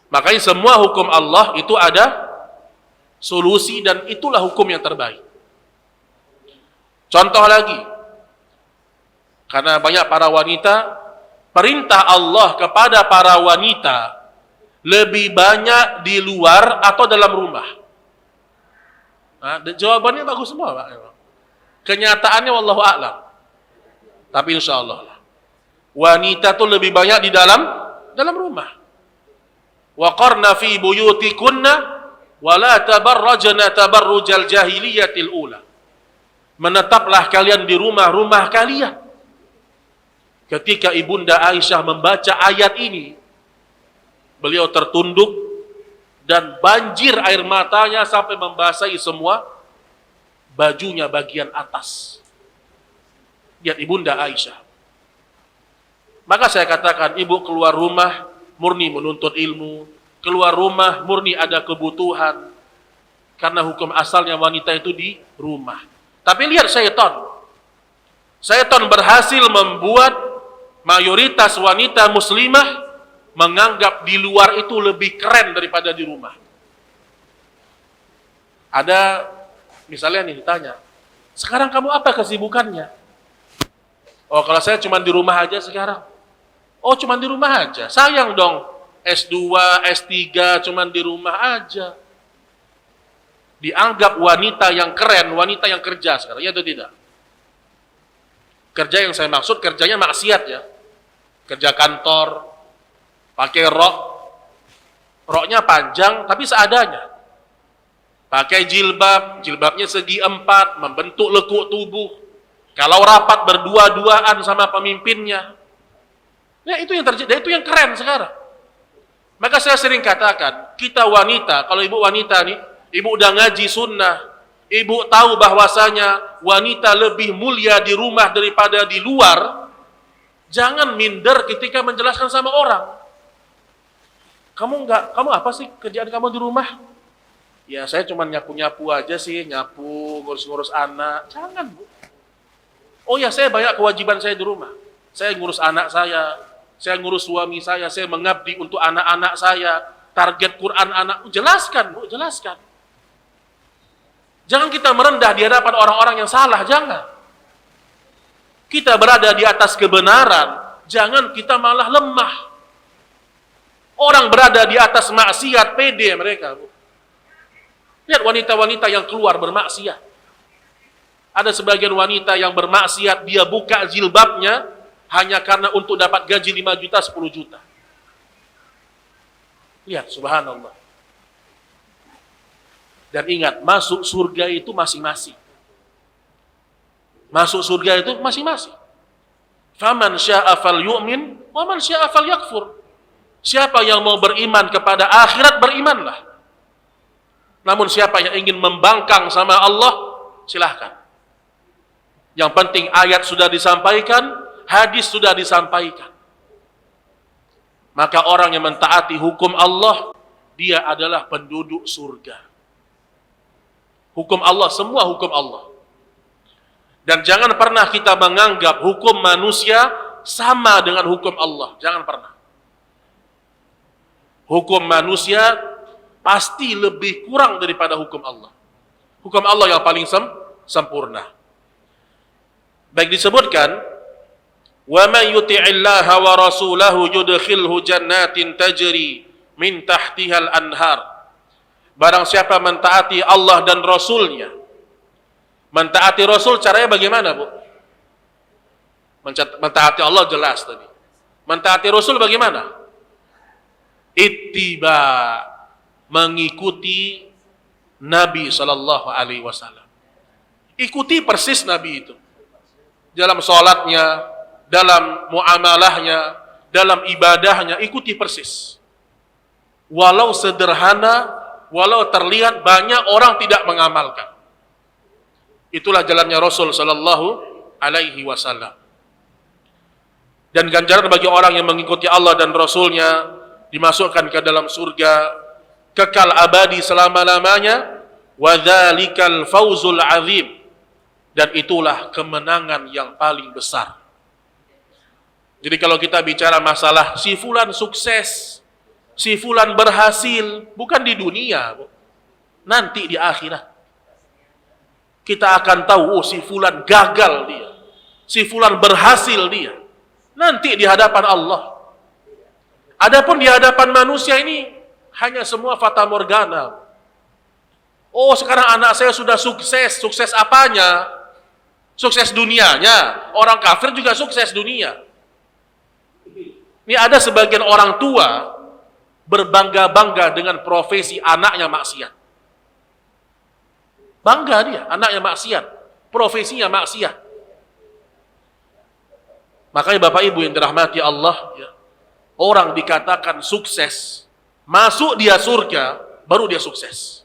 Makanya semua hukum Allah itu ada solusi dan itulah hukum yang terbaik. Contoh lagi, karena banyak para wanita, perintah Allah kepada para wanita lebih banyak di luar atau dalam rumah. Nah, jawabannya bagus semua, Pak. Kenyataannya wallahu a'lam. Tapi insya Allah wanita tuh lebih banyak di dalam rumah. Wa qarna fi buyutikunna wa la tabarrajna tabarrujal jahiliyatil ula. Menetaplah kalian di rumah-rumah kalian. Ketika Ibunda Aisyah membaca ayat ini, beliau tertunduk dan banjir air matanya sampai membasahi semua bajunya bagian atas. Lihat Ibunda Aisyah. Maka saya katakan, ibu keluar rumah murni menuntut ilmu, keluar rumah murni ada kebutuhan, karena hukum asalnya wanita itu di rumah. Tapi lihat syaitan berhasil membuat mayoritas wanita muslimah menganggap di luar itu lebih keren daripada di rumah. Ada misalnya nih ditanya, sekarang kamu apa kesibukannya? Oh, kalau saya cuma di rumah aja sekarang. Oh, cuma di rumah aja. Sayang dong, S2, S3 cuma di rumah aja. Dianggap wanita yang keren, wanita yang kerja sekarang, ya atau tidak? Kerja yang saya maksud kerjanya maksiat ya. Kerja kantor, pakai roknya panjang tapi seadanya. Pakai jilbabnya segi 4, membentuk lekuk tubuh. Kalau rapat berdua-duaan sama pemimpinnya. Ya itu yang terjadi, itu yang keren sekarang. Maka saya sering katakan, kita wanita, kalau ibu wanita nih, ibu udah ngaji sunnah, ibu tahu bahwasanya wanita lebih mulia di rumah daripada di luar, jangan minder ketika menjelaskan sama orang. Kamu apa sih kerjaan kamu di rumah? Ya saya cuma nyapu-nyapu aja sih, nyapu, ngurus-ngurus anak. Jangan, Bu. Oh ya, saya banyak kewajiban saya di rumah. Saya ngurus anak saya ngurus suami saya mengabdi untuk anak-anak saya, target Quran anak. Jelaskan, Bu, jelaskan. Jangan kita merendah di hadapan orang-orang yang salah, jangan. Kita berada di atas kebenaran, jangan kita malah lemah. Orang berada di atas maksiat, pede mereka, Bu. Lihat wanita-wanita yang keluar bermaksiat. Ada sebagian wanita yang bermaksiat, dia buka jilbabnya hanya karena untuk dapat gaji 5 juta, 10 juta. Lihat, subhanallah. Dan ingat, masuk surga itu masing-masing. Masuk surga itu masing-masing. Faman syaa falyu'min wa man syaa falyakfur. Siapa yang mau beriman kepada akhirat, berimanlah. Namun siapa yang ingin membangkang sama Allah, silahkan. Yang penting ayat sudah disampaikan, hadis sudah disampaikan. Maka orang yang mentaati hukum Allah, dia adalah penduduk surga. Hukum Allah, semua hukum Allah. Dan jangan pernah kita menganggap hukum manusia sama dengan hukum Allah. Jangan pernah. Hukum manusia pasti lebih kurang daripada hukum Allah. Hukum Allah yang paling sempurna. Baik disebutkan, wa may yuti'illaha wa rasulahu yudkhilhu jannatin tajri min tahtihal anhar. Barang siapa mentaati Allah dan Rasulnya. Mentaati Rasul caranya bagaimana, Bu? Mentaati Allah jelas tadi. Mentaati Rasul bagaimana? Ittiba, mengikuti Nabi sallallahu alaihi wasallam. Ikuti persis Nabi itu. Dalam sholatnya, dalam muamalahnya, dalam ibadahnya, ikuti persis. Walau sederhana, walau terlihat banyak orang tidak mengamalkan. Itulah jalannya Rasul sallallahu alaihi wasallam. Dan ganjaran bagi orang yang mengikuti Allah dan Rasulnya, dimasukkan ke dalam surga kekal abadi selama-lamanya, wa dzalikal fawzul azim. Dan itulah kemenangan yang paling besar. Jadi kalau kita bicara masalah si fulan sukses, si fulan berhasil, bukan di dunia, nanti di akhirat. kita akan tahu, oh si fulan gagal dia, si fulan berhasil dia. Nanti di hadapan Allah. Adapun di hadapan manusia ini hanya semua fata morgana. Oh sekarang anak saya sudah sukses, sukses apanya? Sukses dunianya. Orang kafir juga sukses dunia. Ini ada sebagian orang tua berbangga-bangga dengan profesi anaknya maksiat. Bangga dia, anaknya maksiat, profesinya maksiat. Makanya Bapak Ibu yang dirahmati Allah, ya, orang dikatakan sukses, masuk dia surga, baru dia sukses.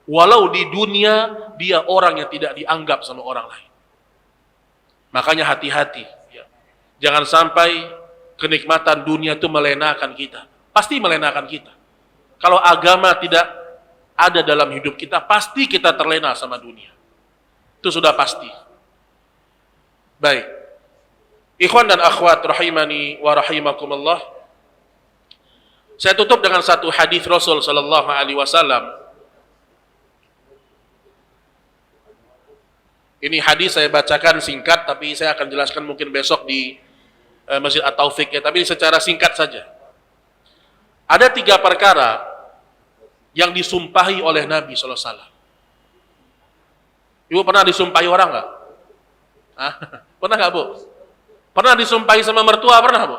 Walau di dunia dia orang yang tidak dianggap sama orang lain. Makanya hati-hati, ya. Jangan sampai kenikmatan dunia itu melenakan kita. Pasti melenakan kita. Kalau agama tidak ada dalam hidup kita, pasti kita terlena sama dunia. Itu sudah pasti. Baik. Ikhwan dan akhwat rahimani wa rahimakumullah. Saya tutup dengan satu hadis Rasul sallallahu alaihi wasallam. Ini hadis saya bacakan singkat, tapi saya akan jelaskan mungkin besok di Masjid At-Taufik ya, tapi secara singkat saja. Ada 3 perkara yang disumpahi oleh Nabi SAW. Ibu pernah disumpahi orang nggak? Pernah nggak Bu? Pernah disumpahi sama mertua? Pernah Bu?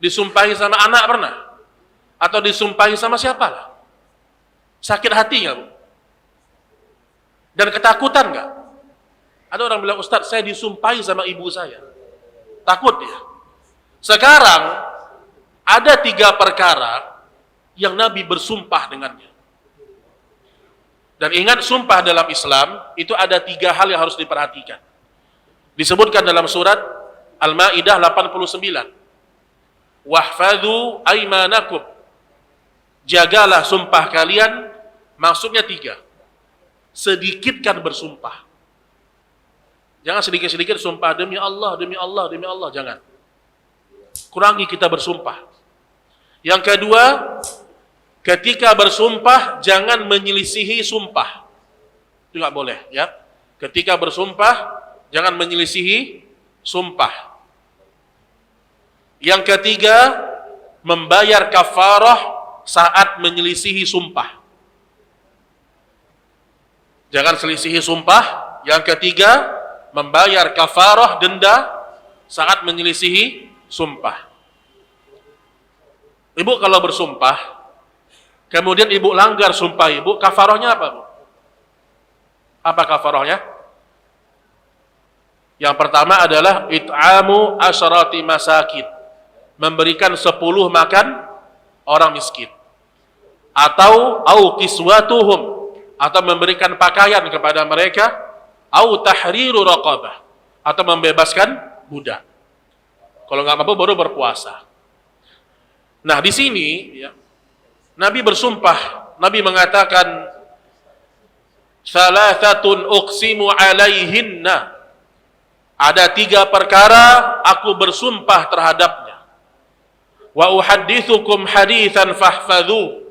Disumpahi sama anak? Pernah? Atau disumpahi sama siapa lah? Sakit hati nggak Bu? Dan ketakutan nggak? Ada orang bilang, Ustadz saya disumpahi sama ibu saya. Takut dia. Sekarang ada 3 perkara yang Nabi bersumpah dengannya. Dan ingat, sumpah dalam Islam itu ada 3 hal yang harus diperhatikan. Disebutkan dalam surat Al-Maidah 89. Wahfadhu aimanakum. Jagalah sumpah kalian, maksudnya 3. Sedikitkan bersumpah. Jangan sedikit-sedikit sumpah demi Allah, demi Allah, demi Allah, jangan. Kurangi kita bersumpah. Yang kedua, ketika bersumpah jangan menyelisihi sumpah. Itu nggak boleh, ya. Ketika bersumpah jangan menyelisihi sumpah. Yang ketiga, membayar kafarah saat menyelisihi sumpah. Jangan selisihi sumpah. Yang ketiga, membayar kafarah denda saat menyelisihi sumpah. Ibu kalau bersumpah, kemudian ibu langgar sumpah ibu, kafarahnya apa Bu? Apa kafarahnya? Yang pertama adalah it'amu asyarati masakin, memberikan 10 makan orang miskin. Atau au kiswatuhum, atau memberikan pakaian kepada mereka, au tahriru raqabah, atau membebaskan budak. Kalau nggak mampu baru berpuasa. Nah, di sini ya, Nabi bersumpah, Nabi mengatakan salasatun uqsimu alaihinna. Ada 3 perkara aku bersumpah terhadapnya. Wa uhaddithukum haditsan fahfadhu.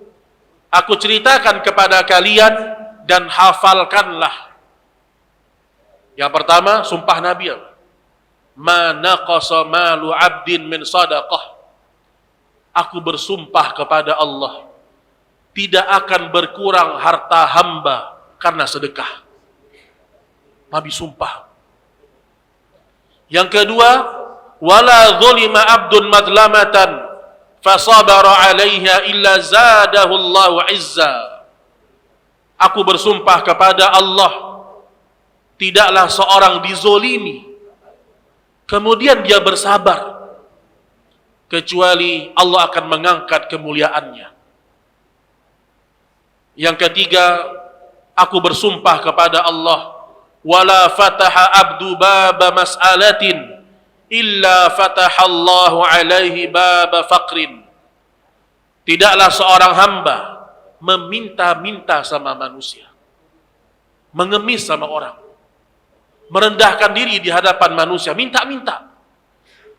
Aku ceritakan kepada kalian dan hafalkanlah. Yang pertama, sumpah Nabi. Ma naqasa malu 'abdin min shadaqah. Aku bersumpah kepada Allah, tidak akan berkurang harta hamba karena sedekah. Nabi sumpah. Yang kedua, wala zulima 'abdun madlamatan fasabara 'alaiha illa zadahu Allahu 'izza. Aku bersumpah kepada Allah, tidaklah seorang dizolimi kemudian dia bersabar, kecuali Allah akan mengangkat kemuliaannya. Yang ketiga, aku bersumpah kepada Allah, wala fataha abdu baba mas'alatin illa fatahallahu alaihi baba faqrin. Tidaklah seorang hamba meminta-minta sama manusia, mengemis sama orang, merendahkan diri di hadapan manusia, minta-minta,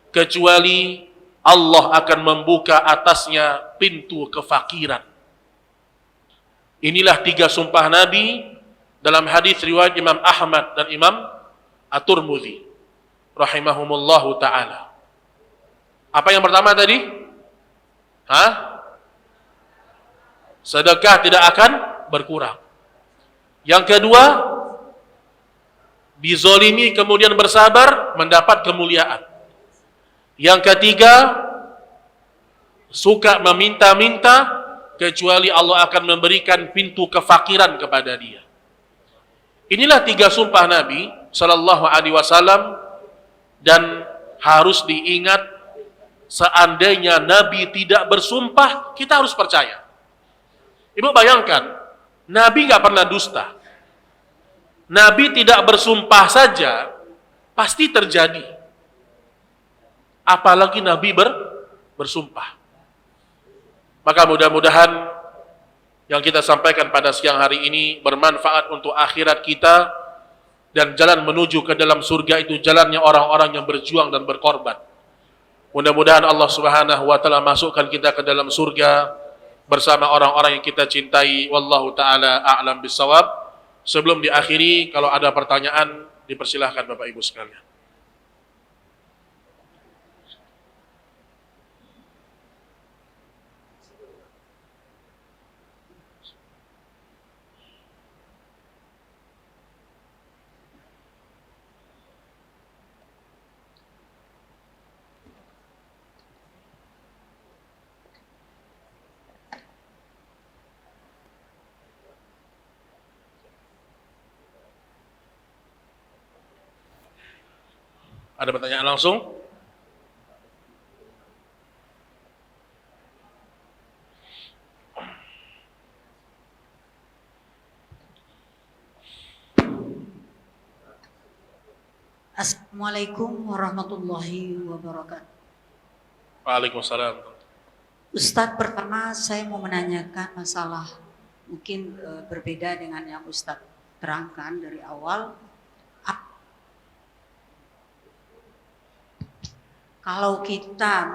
kecuali Allah akan membuka atasnya pintu kefakiran. Inilah 3 sumpah Nabi dalam hadis riwayat Imam Ahmad dan Imam At-Tirmidzi rahimahumullahu taala. Apa yang pertama tadi? Sedekah tidak akan berkurang. Yang kedua, dizolimi kemudian bersabar mendapat kemuliaan. Yang ketiga, suka meminta-minta kecuali Allah akan memberikan pintu kefakiran kepada dia. Inilah 3 sumpah Nabi sallallahu alaihi wasallam, dan harus diingat, seandainya Nabi tidak bersumpah, kita harus percaya. Ibu bayangkan, Nabi nggak pernah dusta. Nabi tidak bersumpah saja pasti terjadi. Apalagi Nabi bersumpah. Maka mudah-mudahan yang kita sampaikan pada siang hari ini bermanfaat untuk akhirat kita, dan jalan menuju ke dalam surga itu jalannya orang-orang yang berjuang dan berkorban. Mudah-mudahan Allah Subhanahu wa taala masukkan kita ke dalam surga bersama orang-orang yang kita cintai. Wallahu taala a'lam bissawab. Sebelum diakhiri, kalau ada pertanyaan dipersilahkan Bapak Ibu sekalian. Ada pertanyaan langsung? Assalamualaikum warahmatullahi wabarakatuh. Waalaikumsalam. Ustadz, pertama saya mau menanyakan masalah mungkin berbeda dengan yang Ustadz terangkan dari awal. Kalau kita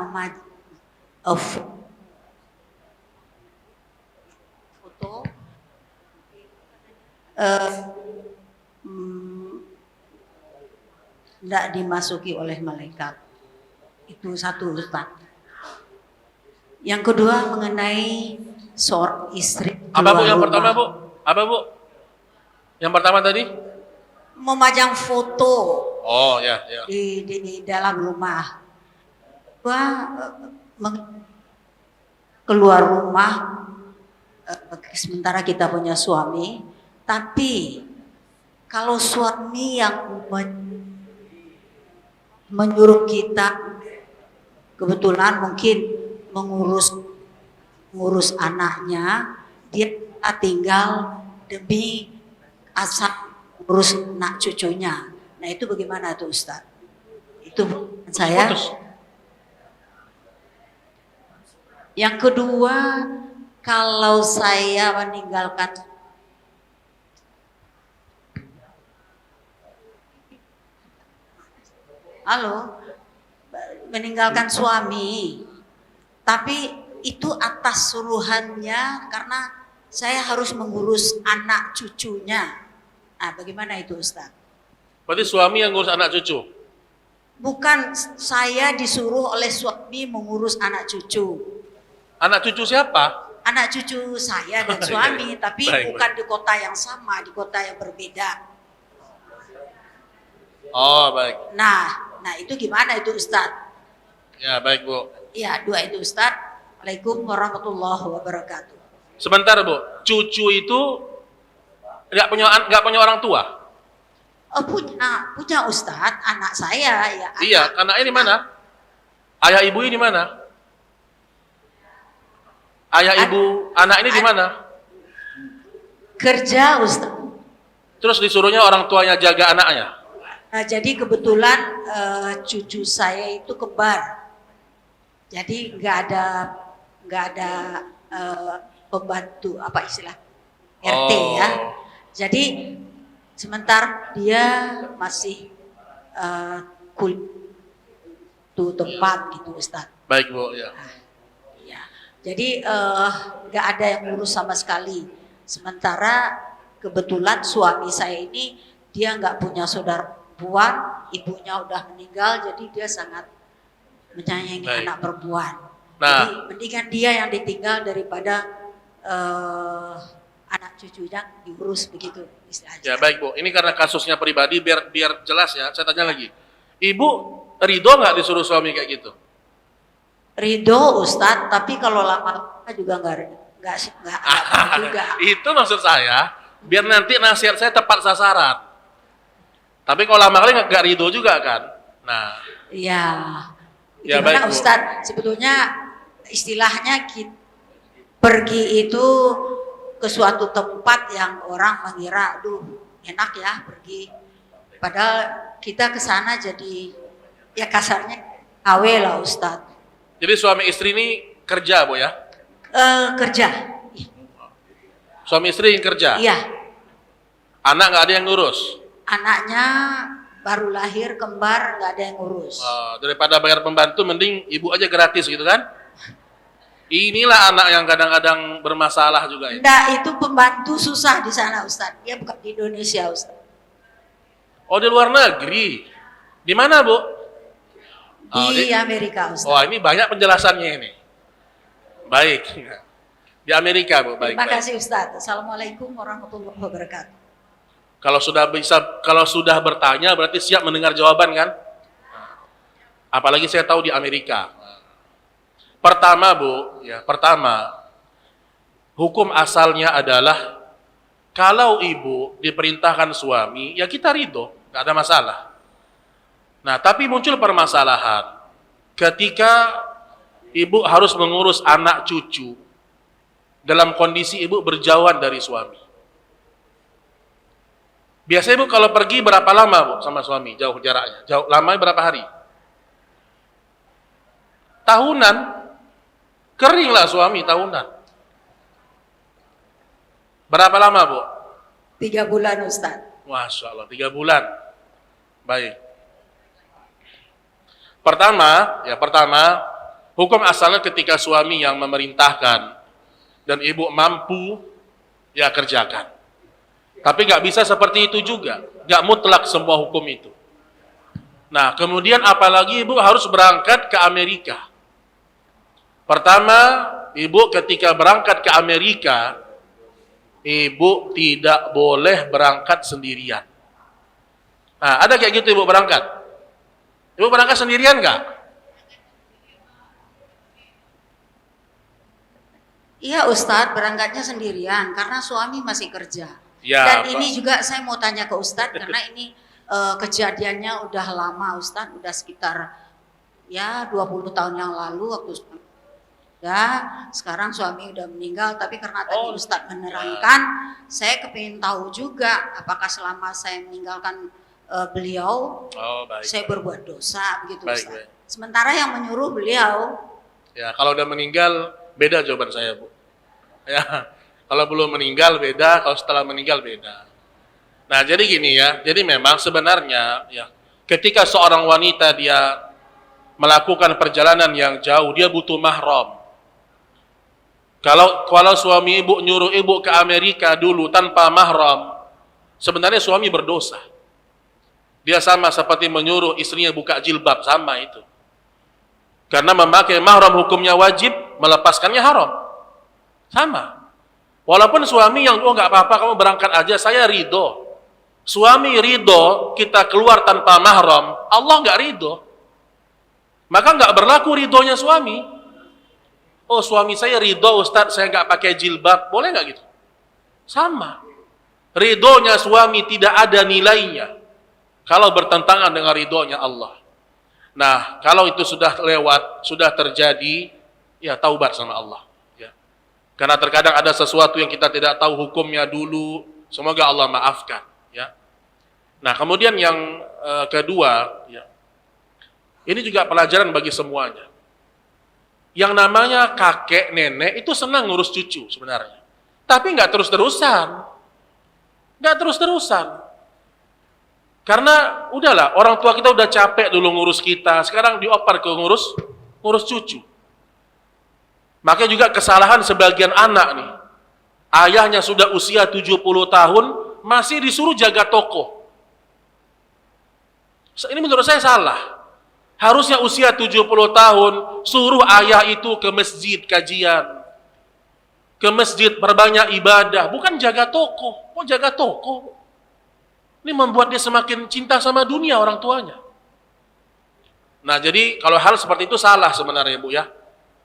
foto tidak dimasuki oleh malaikat, itu satu, Ustaz. Yang kedua mengenai seorang istri. Apa Bu yang pertama, Bu? Apa Bu? Yang pertama tadi? Memajang foto. Oh ya, ya. Di dalam rumah. Keluar rumah, sementara kita punya suami, tapi kalau suami yang menyuruh kita, kebetulan mungkin mengurus anaknya, dia tinggal demi asal urus anak cucunya. Nah itu bagaimana tuh Ustaz? Itu saya. Yang kedua, kalau saya meninggalkan suami, tapi itu atas suruhannya karena saya harus mengurus anak cucunya. Nah, bagaimana itu Ustaz? Berarti suami yang ngurus anak cucu? Bukan, saya disuruh oleh suami mengurus anak cucu. Anak cucu siapa? Anak cucu saya dan suami, tapi bukan di kota yang sama, di kota yang berbeda. Oh, baik. Nah itu gimana itu Ustaz? Ya, baik Bu. Ya, dua itu Ustaz. Assalamualaikum warahmatullahi wabarakatuh. Sebentar Bu, cucu itu nggak punya orang tua? Oh, punya Ustaz, anak saya ya. Iya, anaknya di mana? Ayah ibu ini di mana? Ayah ibu anak ini di mana? Kerja Ustaz. Terus disuruhnya orang tuanya jaga anaknya? Nah, jadi kebetulan cucu saya itu kembar. Jadi nggak ada pembantu apa istilah RT ya. Jadi sementara dia masih kuliah tuh tempat gitu Ustaz. Baik Bu, ya. Ya. Jadi nggak ada yang ngurus sama sekali. Sementara kebetulan suami saya ini dia nggak punya saudara perempuan, ibunya udah meninggal, jadi dia sangat menyayangi Baik. anak perempuan. Nah. Jadi mendingan dia yang ditinggal daripada anak cucunya diurus begitu istilahnya. Ya baik Bu, ini karena kasusnya pribadi biar jelas ya. Saya tanya lagi, Ibu ridho nggak disuruh suami kayak gitu? Ridho Ustadz, tapi kalau lama-lama juga nggak juga. Itu maksud saya, biar nanti nasihat saya tepat sasaran. Tapi kalau lama kali nggak ridho juga kan? Nah, Iya. Ya, Gimana baik, Bu. Ustadz? Sebetulnya istilahnya pergi itu ke suatu tempat yang orang mengira, aduh enak ya pergi. Padahal kita ke sana jadi ya kasarnya KW lah Ustadz. jadi suami istri ini kerja Bu ya? Kerja. Suami istri yang kerja? Iya. Anak nggak ada yang ngurus? Anaknya baru lahir kembar, nggak ada yang ngurus. Daripada bayar pembantu, mending ibu aja gratis gitu kan? Inilah anak yang kadang-kadang bermasalah juga ini. Enggak, itu pembantu susah di sana Ustadz. Dia bukan di Indonesia Ustadz. Oh di luar negeri? Di mana Bu? Di Amerika Ustadz. Wah ini banyak penjelasannya ini. Baik. Di Amerika Bu, baik. Terima baik. kasih Ustadz. Assalamualaikum warahmatullahi wabarakatuh. Kalau sudah bertanya berarti siap mendengar jawaban kan? Apalagi saya tahu di Amerika. Pertama Bu, ya pertama hukum asalnya adalah kalau ibu diperintahkan suami, ya kita ridho, nggak ada masalah. Nah tapi muncul permasalahan ketika ibu harus mengurus anak cucu dalam kondisi ibu berjauhan dari suami. Biasanya Bu kalau pergi berapa lama Bu sama suami? Jauh jaraknya. Jauh lamanya berapa hari? Tahunan. Keringlah suami tahunan. Berapa lama Bu? 3 bulan Ustadz. Masya Allah 3 bulan. Baik. Pertama, hukum asalnya ketika suami yang memerintahkan dan ibu mampu, ya kerjakan. Tapi nggak bisa seperti itu juga, nggak mutlak semua hukum itu. Nah, kemudian apalagi ibu harus berangkat ke Amerika. Pertama, ibu ketika berangkat ke Amerika, ibu tidak boleh berangkat sendirian. Nah, ada kayak gitu ibu berangkat? Ibu berangkat sendirian nggak? Iya Ustadz, berangkatnya sendirian karena suami masih kerja. Ya, Dan ini juga saya mau tanya ke Ustadz karena ini kejadiannya udah lama Ustadz, udah sekitar ya 20 tahun yang lalu waktu sekarang suami udah meninggal, tapi karena tadi Ustadz menerangkan, saya kepingin tahu juga apakah selama saya meninggalkan beliau, saya berbuat dosa begitu Baik, Ustadz. baik. Sementara yang menyuruh beliau, Ya, kalau udah meninggal beda jawaban saya Bu. Ya, kalau belum meninggal beda, kalau setelah meninggal beda. Nah, jadi gini ya, jadi memang sebenarnya ya, ketika seorang wanita dia melakukan perjalanan yang jauh, dia butuh mahram. Kalau suami ibu nyuruh ibu ke Amerika dulu tanpa mahram, sebenarnya suami berdosa. Dia sama seperti menyuruh istrinya buka jilbab, sama itu. Karena memakai mahram hukumnya wajib, melepaskannya haram. Sama. Walaupun suami yang nggak apa-apa kamu berangkat aja, saya ridho. Suami ridho kita keluar tanpa mahram, Allah nggak ridho. Maka nggak berlaku ridhonya suami. Oh suami saya ridho Ustadz, saya nggak pakai jilbab, boleh nggak gitu? Sama. Ridhonya suami tidak ada nilainya kalau bertentangan dengan ridhonya Allah. Nah, kalau itu sudah lewat, sudah terjadi, ya taubat sama Allah. Ya. Karena terkadang ada sesuatu yang kita tidak tahu hukumnya dulu, semoga Allah maafkan. Ya. Nah, kemudian yang kedua, ya, ini juga pelajaran bagi semuanya. Yang namanya kakek, nenek itu senang ngurus cucu sebenarnya. Tapi nggak terus-terusan. Nggak terus-terusan. Karena udahlah, orang tua kita udah capek dulu ngurus kita, sekarang dioper ke ngurus cucu. Makanya juga kesalahan sebagian anak nih. ayahnya sudah usia 70 tahun, masih disuruh jaga toko. Ini menurut saya salah. Harusnya usia 70 tahun, suruh ayah itu ke masjid kajian. Ke masjid berbanyak ibadah, bukan jaga toko. Kok jaga toko? Ini membuat dia semakin cinta sama dunia orang tuanya. Nah, jadi kalau hal seperti itu salah sebenarnya, Bu ya.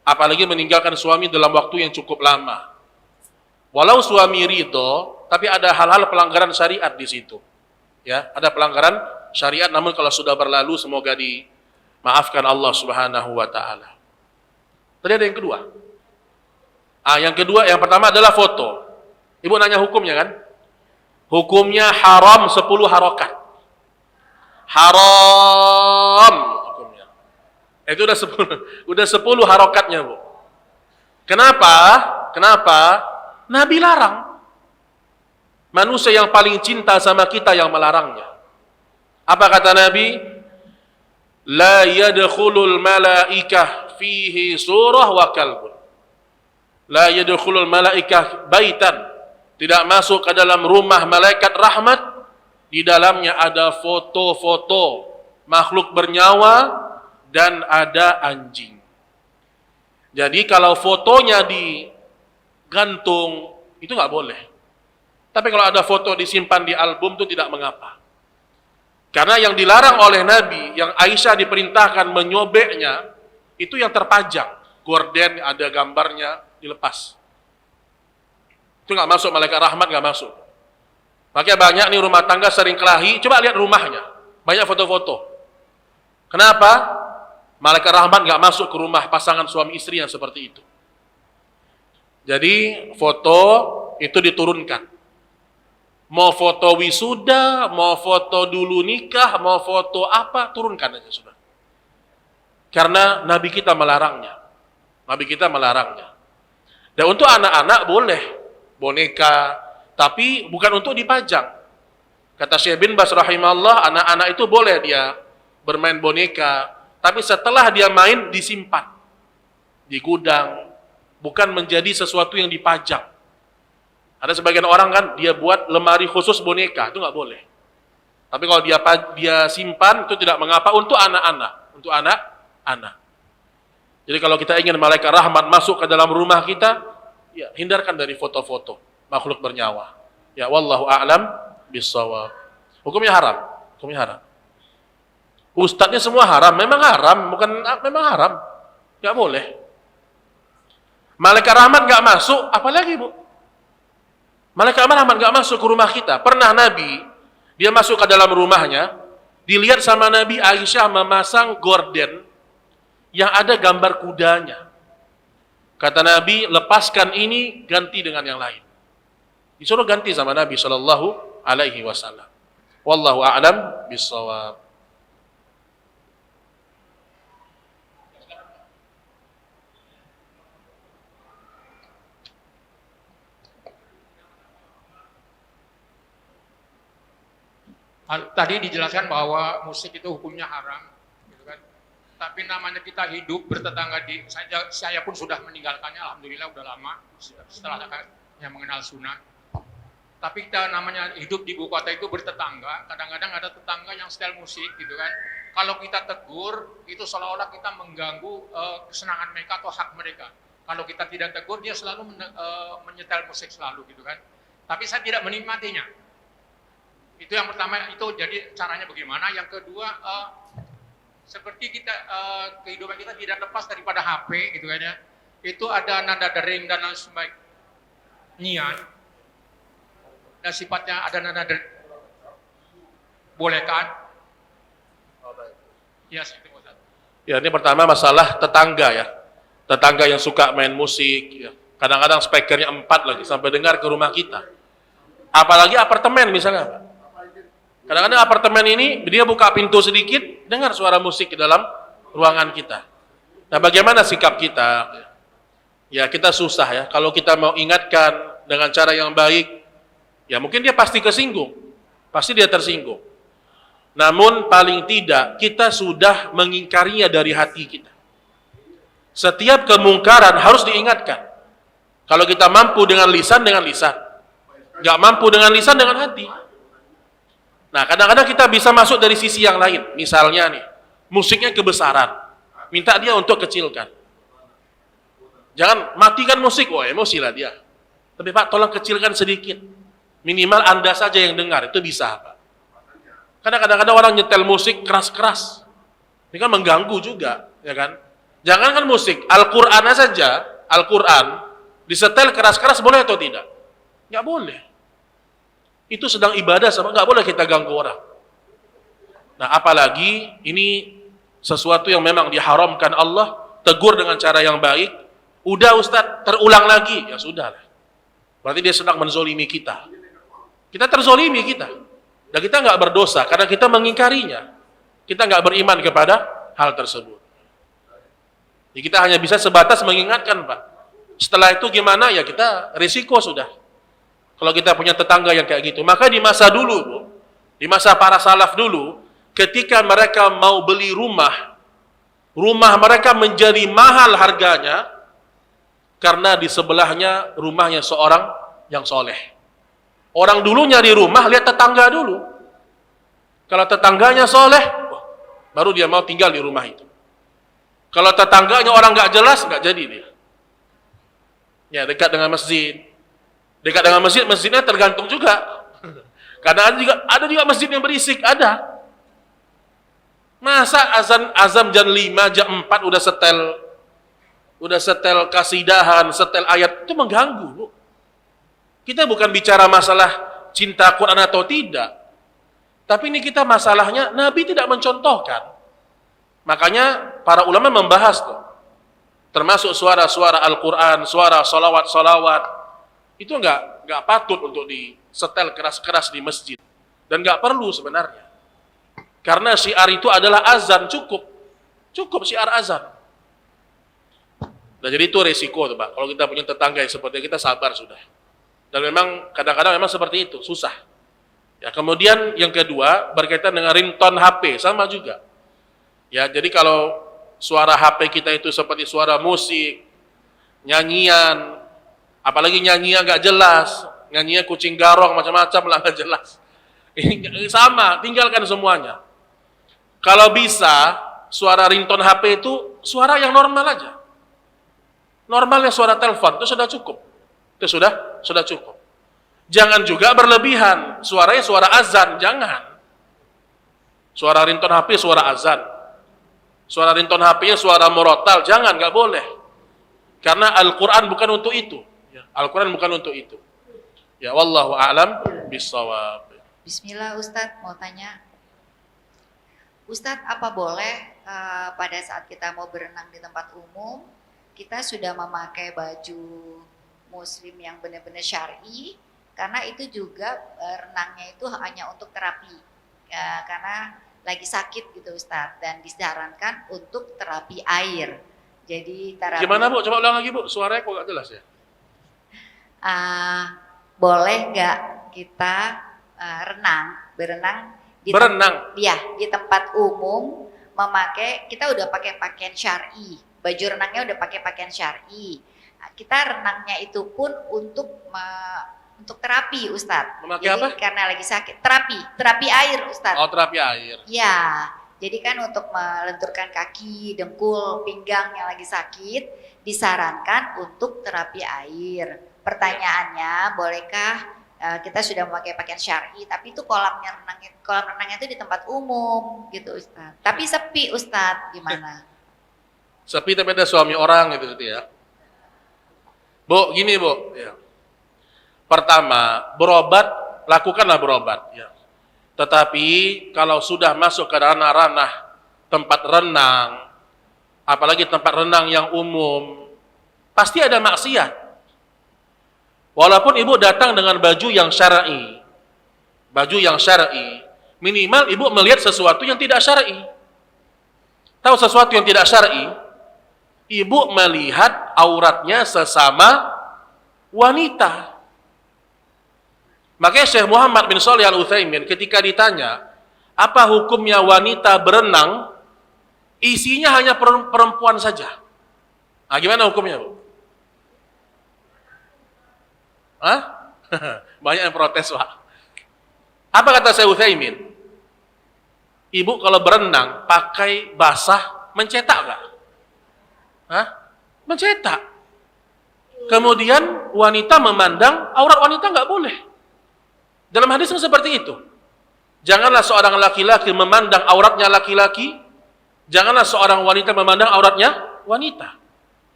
Apalagi meninggalkan suami dalam waktu yang cukup lama. Walau suami ridho, tapi ada hal-hal pelanggaran syariat di situ. Ya, ada pelanggaran syariat, namun kalau sudah berlalu semoga dimaafkan Allah Subhanahu wa taala. Tadi ada yang kedua. Yang pertama adalah foto. Ibu nanya hukumnya kan? Hukumnya haram 10 harokat. Haram hukumnya. Itu udah 10 harokatnya, Bu. Kenapa? Nabi larang. Manusia yang paling cinta sama kita yang melarangnya. Apa kata Nabi? La yadkhulul malaikah fihi surah wa kalbun. La yadkhulul malaikah baitan. Tidak masuk ke dalam rumah malaikat rahmat, di dalamnya ada foto-foto makhluk bernyawa dan ada anjing. Jadi kalau fotonya digantung, itu nggak boleh. Tapi kalau ada foto disimpan di album itu tidak mengapa. Karena yang dilarang oleh Nabi, yang Aisyah diperintahkan menyobeknya, itu yang terpajang. Gorden ada gambarnya, dilepas. Itu nggak masuk, malaikat rahmat nggak masuk. Makanya banyak nih rumah tangga sering kelahi, coba lihat rumahnya, banyak foto-foto. Kenapa? Malaikat rahmat nggak masuk ke rumah pasangan suami istri yang seperti itu. Jadi foto itu diturunkan. Mau foto wisuda, mau foto dulu nikah, mau foto apa, turunkan aja sudah. Karena Nabi kita melarangnya. Dan untuk anak-anak boleh boneka, tapi bukan untuk dipajang. Kata Syekh bin Baz rahimahullah, anak-anak itu boleh dia bermain boneka, tapi setelah dia main disimpan di gudang, bukan menjadi sesuatu yang dipajang. Ada sebagian orang kan dia buat lemari khusus boneka, itu nggak boleh. Tapi kalau dia simpan itu tidak mengapa untuk anak-anak. Jadi kalau kita ingin malaikat rahmat masuk ke dalam rumah kita, ya hindarkan dari foto-foto makhluk bernyawa. Ya wallahu a'lam bissawab. Hukumnya haram. Ustadznya semua haram, memang haram. Enggak boleh. Malaikat rahmat enggak masuk, apalagi, Bu? Malaikat rahmat enggak masuk ke rumah kita. Pernah Nabi dia masuk ke dalam rumahnya, dilihat sama Nabi Aisyah memasang gorden yang ada gambar kudanya. Kata Nabi, lepaskan ini, ganti dengan yang lain. Disuruh ganti sama Nabi Shallallahu Alaihi Wasallam. Wallahu a'lam bissawab. Tadi dijelaskan bahwa musik itu hukumnya haram, gitu kan? Tapi namanya kita hidup bertetangga saya pun sudah meninggalkannya, alhamdulillah udah lama setelah yang mengenal sunnah. Tapi kita namanya hidup di ibu kota itu bertetangga, kadang-kadang ada tetangga yang setel musik, gitu kan? Kalau kita tegur, itu seolah-olah kita mengganggu kesenangan mereka atau hak mereka. Kalau kita tidak tegur, dia selalu menyetel musik selalu, gitu kan? Tapi saya tidak menikmatinya. Itu yang pertama, itu jadi caranya bagaimana. Yang kedua, seperti kita kehidupan kita tidak lepas daripada HP, gitu kan ya. Itu ada nada dering dan lain sebagainya. Nyian. Dan sifatnya ada nada dering. Bolehkan? Ya, itu Ustaz. Ya, ini pertama masalah tetangga ya. Tetangga yang suka main musik, ya. Kadang-kadang speakernya 4 lagi sampai dengar ke rumah kita. Apalagi apartemen misalnya, Pak. Kadang-kadang apartemen ini, dia buka pintu sedikit, dengar suara musik di dalam ruangan kita. Nah, bagaimana sikap kita? Ya, kita susah ya. Kalau kita mau ingatkan dengan cara yang baik, ya mungkin dia pasti kesinggung. Pasti dia tersinggung. Namun, paling tidak, kita sudah mengingkarinya dari hati kita. Setiap kemungkaran harus diingatkan. Kalau kita mampu dengan lisan, nggak mampu dengan lisan, dengan hati. Nah, kadang-kadang kita bisa masuk dari sisi yang lain. Misalnya nih, musiknya kebesaran, minta dia untuk kecilkan. Jangan matikan musik, emosi lah dia. Tapi Pak, tolong kecilkan sedikit. Minimal Anda saja yang dengar, itu bisa Pak. Karena kadang-kadang orang nyetel musik keras-keras. Ini kan mengganggu juga, ya kan? Jangan kan musik, Al-Quran saja, Al-Quran, disetel keras-keras boleh atau tidak? Nggak boleh. Itu sedang ibadah, sama nggak boleh kita ganggu orang. Nah, apalagi ini sesuatu yang memang diharamkan Allah, tegur dengan cara yang baik. Udah Ustadz, terulang lagi, ya sudah. Berarti dia sedang menzolimi kita. Kita terzolimi kita. Dan kita nggak berdosa karena kita mengingkarinya. Kita nggak beriman kepada hal tersebut. Jadi kita hanya bisa sebatas mengingatkan, Pak. Setelah itu gimana? Ya kita risiko sudah. Kalau kita punya tetangga yang kayak gitu. Maka di masa dulu, Bu, di masa para salaf dulu, ketika mereka mau beli rumah, rumah mereka menjadi mahal harganya, karena di sebelahnya rumahnya seorang yang soleh. Orang dulu nyari rumah, lihat tetangga dulu. Kalau tetangganya soleh, baru dia mau tinggal di rumah itu. Kalau tetangganya orang nggak jelas, nggak jadi dia. Ya, dekat dengan masjid. Dekat dengan masjid, masjidnya tergantung juga. Karena ada juga masjid yang berisik, ada. Masa azan jam 5, jam 4 udah setel kasidahan, setel ayat, itu mengganggu, Bu. Kita bukan bicara masalah cinta Quran atau tidak. Tapi ini kita masalahnya Nabi tidak mencontohkan. Makanya para ulama membahas tuh. Termasuk suara-suara Al-Quran, suara salawat-salawat. Itu enggak patut untuk disetel keras-keras di masjid. Dan enggak perlu sebenarnya. Karena syiar itu adalah azan, cukup syiar azan. Dan jadi itu resiko tuh, Pak. Kalau kita punya tetangga yang seperti kita, sabar sudah. Dan memang kadang-kadang memang seperti itu, susah. Ya, kemudian yang kedua berkaitan dengan ringtone HP, sama juga. Ya, jadi kalau suara HP kita itu seperti suara musik, nyanyian, apalagi nyanyian nggak jelas, nyanyian kucing garong macam-macam lah nggak jelas. Ini sama, tinggalkan semuanya. Kalau bisa suara ringtone HP itu suara yang normal aja. Normalnya suara telepon itu sudah cukup. Itu sudah cukup. Jangan juga berlebihan. Suaranya suara azan, jangan. Suara ringtone HP suara azan. Suara ringtone HP-nya suara murattal, jangan, nggak boleh. Karena Al-Quran bukan untuk itu. Al-Quran bukan untuk itu. Ya, wallahu a'lam bissawab. Bismillah, Ustadz, mau tanya. Ustadz, apa boleh pada saat kita mau berenang di tempat umum, kita sudah memakai baju muslim yang benar-benar syar'i, karena itu juga renangnya itu hanya untuk terapi, karena lagi sakit gitu Ustadz, dan disarankan untuk terapi air. Jadi terapi. Gimana Bu? Coba ulang lagi Bu, suaranya kok gak jelas ya? Boleh nggak kita berenang di tempat umum, memakai, kita udah pakai pakaian syar'i, baju renangnya udah pakai pakaian syar'i, kita renangnya itu pun untuk terapi Ustadz. Memakai jadi, apa? Karena lagi sakit, terapi air Ustadz. Oh, terapi air. Ya, jadi kan untuk melenturkan kaki, dengkul, pinggang yang lagi sakit, disarankan untuk terapi air. Pertanyaannya, bolehkah kita sudah memakai pakaian syar'i, tapi itu kolam renangnya itu di tempat umum gitu Ustadz. Tapi sepi Ustadz, gimana? Sepi tapi ada suami orang gitu ya. Bu, gini Bu. Ya. Pertama, lakukanlah berobat. Ya. Tetapi kalau sudah masuk ke ranah-ranah tempat renang, apalagi tempat renang yang umum, pasti ada maksiat. Walaupun ibu datang dengan baju yang syar'i, minimal ibu melihat sesuatu yang tidak syar'i. Tahu sesuatu yang tidak syar'i, ibu melihat auratnya sesama wanita. Makanya Syekh Muhammad bin Shalih Al-Utsaimin ketika ditanya, apa hukumnya wanita berenang, isinya hanya perempuan saja. Nah, gimana hukumnya, Bu? Hah? Banyak yang protes, Pak. Apa kata Syekh Utsaimin? Ibu kalau berenang pakai basah mencetak nggak? Hah? Mencetak. Kemudian wanita memandang aurat wanita nggak boleh. Dalam hadis seperti itu. Janganlah seorang laki-laki memandang auratnya laki-laki, janganlah seorang wanita memandang auratnya wanita.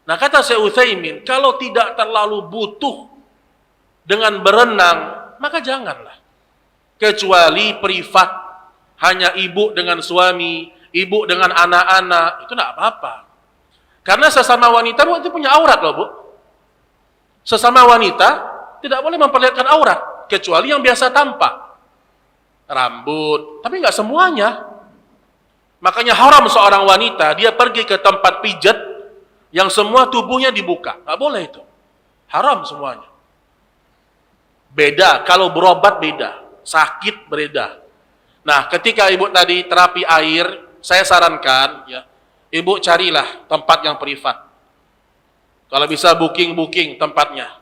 Nah, kata Syekh Utsaimin, kalau tidak terlalu butuh dengan berenang, maka janganlah. Kecuali privat, hanya ibu dengan suami, ibu dengan anak-anak, itu tidak apa-apa. Karena sesama wanita itu punya aurat loh, Bu. Sesama wanita tidak boleh memperlihatkan aurat, kecuali yang biasa tampak. Rambut, tapi nggak semuanya. Makanya haram seorang wanita dia pergi ke tempat pijat yang semua tubuhnya dibuka, nggak boleh itu, haram semuanya. Beda kalau berobat, beda sakit beda. Nah, ketika ibu tadi terapi air, saya sarankan ya, ibu carilah tempat yang privat. Kalau bisa booking tempatnya,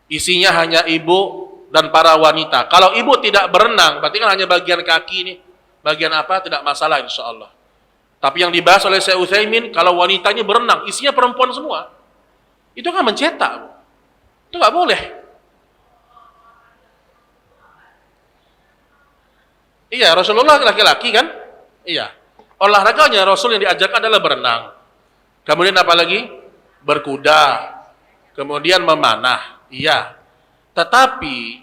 isinya hanya ibu dan para wanita. Kalau ibu tidak berenang, berarti kan hanya bagian kaki ini, bagian apa, tidak masalah insya Allah. Tapi yang dibahas oleh Syekh Utsaimin, kalau wanitanya berenang, isinya perempuan semua, itu kan mencetak, Bu. Itu nggak boleh. Iya, Rasulullah laki-laki kan? Iya. Olahraganya Rasul yang diajarkan adalah berenang. Kemudian apa lagi? Berkuda. Kemudian memanah. Iya. Tetapi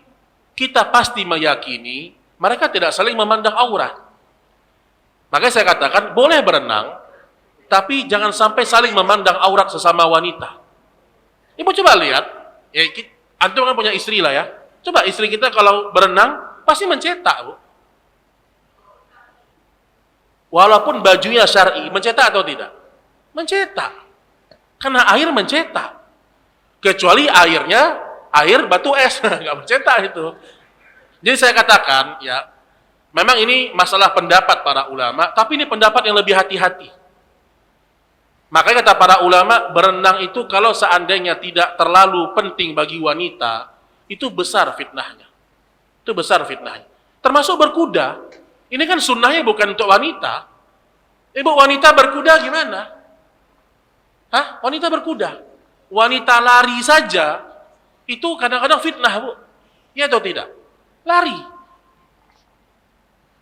kita pasti meyakini mereka tidak saling memandang aurat. Makanya saya katakan boleh berenang, tapi jangan sampai saling memandang aurat sesama wanita. Ibu coba lihat, ya, antum kan punya istri lah ya. Coba istri kita kalau berenang pasti mencetak, Bu. Walaupun bajunya syar'i, mencetak atau tidak? Mencetak. Karena air mencetak. Kecuali airnya air batu es, nggak mencetak itu. Jadi saya katakan, ya, memang ini masalah pendapat para ulama, tapi ini pendapat yang lebih hati-hati. Makanya kata para ulama, berenang itu kalau seandainya tidak terlalu penting bagi wanita, itu besar fitnahnya. Itu besar fitnahnya. Termasuk berkuda. Ini kan sunnahnya bukan untuk wanita. Ibu, wanita berkuda gimana? Hah? Wanita berkuda. Wanita lari saja, itu kadang-kadang fitnah, Bu. Iya atau tidak? Lari.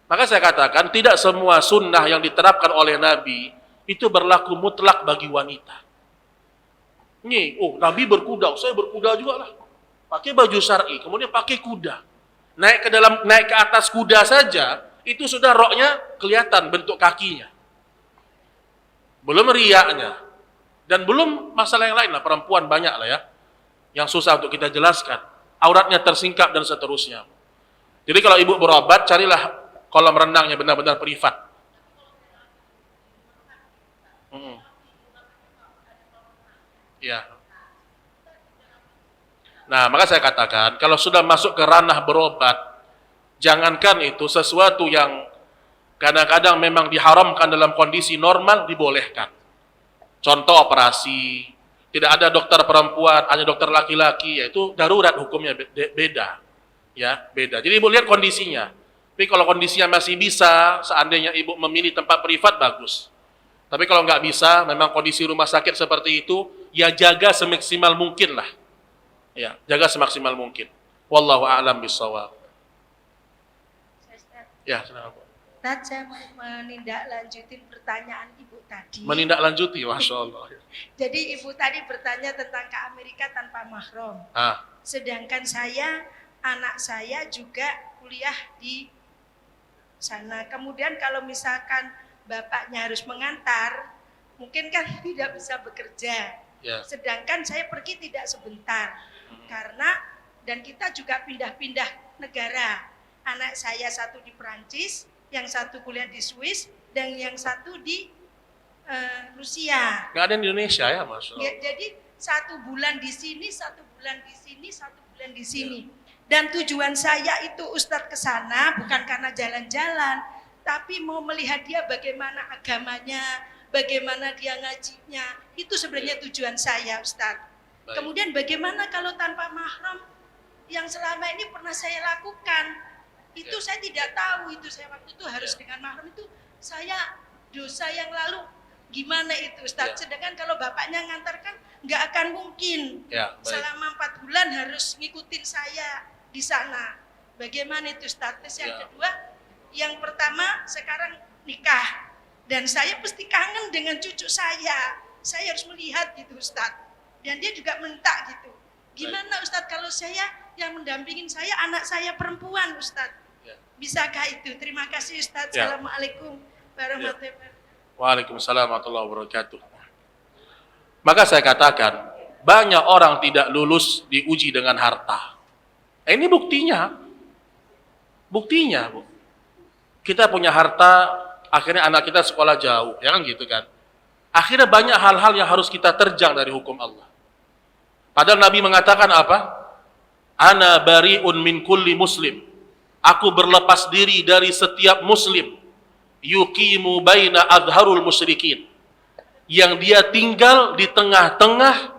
Maka saya katakan, tidak semua sunnah yang diterapkan oleh Nabi, itu berlaku mutlak bagi wanita. Ini, Nabi berkuda, saya berkuda juga lah. Pakai baju syar'i, kemudian pakai kuda. Naik ke atas kuda saja, itu sudah roknya kelihatan bentuk kakinya. Belum riaknya. Dan belum masalah yang lain lah, perempuan banyak lah ya. Yang susah untuk kita jelaskan. Auratnya tersingkap dan seterusnya. Jadi kalau ibu berobat, carilah kolam renangnya benar-benar privat. Ya. Nah, maka saya katakan, kalau sudah masuk ke ranah berobat, jangankan itu sesuatu yang kadang-kadang memang diharamkan dalam kondisi normal, dibolehkan. Contoh operasi, tidak ada dokter perempuan, hanya dokter laki-laki, yaitu darurat hukumnya beda. Ya, beda. Jadi ibu lihat kondisinya. Tapi kalau kondisinya masih bisa, seandainya ibu memilih tempat privat, bagus. Tapi kalau nggak bisa, memang kondisi rumah sakit seperti itu, ya jaga semaksimal mungkin lah. Ya, jaga semaksimal mungkin. Wallahu a'lam bishawab. Ya, silakan, Bu. Ustaz, saya mau menindaklanjuti pertanyaan Ibu tadi. Menindaklanjuti, Masya Allah. Jadi Ibu tadi bertanya tentang ke Amerika tanpa mahram. Sedangkan anak saya juga kuliah di sana. Kemudian kalau misalkan bapaknya harus mengantar, mungkin kan tidak bisa bekerja. Ya. Sedangkan saya pergi tidak sebentar. Dan kita juga pindah-pindah negara. Anak saya satu di Perancis, yang satu kuliah di Swiss, dan yang satu di Rusia. Nggak ada di Indonesia ya, Masya Allah. Ya, jadi 1 bulan di sini, 1 bulan di sini, 1 bulan di sini. Dan tujuan saya itu Ustadz ke sana bukan karena jalan-jalan, tapi mau melihat dia bagaimana agamanya, bagaimana dia ngajinya. Itu sebenarnya tujuan saya, Ustadz. Kemudian bagaimana kalau tanpa mahram yang selama ini pernah saya lakukan? Itu saya tidak tahu, itu saya waktu itu harus dengan mahram, itu saya dosa yang lalu gimana itu Ustaz? Sedangkan kalau bapaknya ngantarkan nggak akan mungkin selama 4 bulan harus ngikutin saya di sana. Bagaimana itu Ustaz? Terus yang kedua, yang pertama sekarang nikah dan saya pasti kangen dengan cucu saya harus melihat gitu Ustaz, dan dia juga minta gitu. Gimana Ustaz kalau saya yang mendampingin saya anak saya perempuan Ustaz? Bisakah itu? Terima kasih Ustaz. Assalamualaikum warahmatullahi wabarakatuh. Waalaikumsalam warahmatullahi wabarakatuh. Maka saya katakan, banyak orang tidak lulus diuji dengan harta. Ini buktinya. Buktinya, Bu. Kita punya harta, akhirnya anak kita sekolah jauh, ya kan gitu kan. Akhirnya banyak hal-hal yang harus kita terjang dari hukum Allah. Padahal Nabi mengatakan apa? Ana bari'un min kulli muslim. Aku berlepas diri dari setiap muslim. Yuqimu baina adharul musyrikin. Yang dia tinggal di tengah-tengah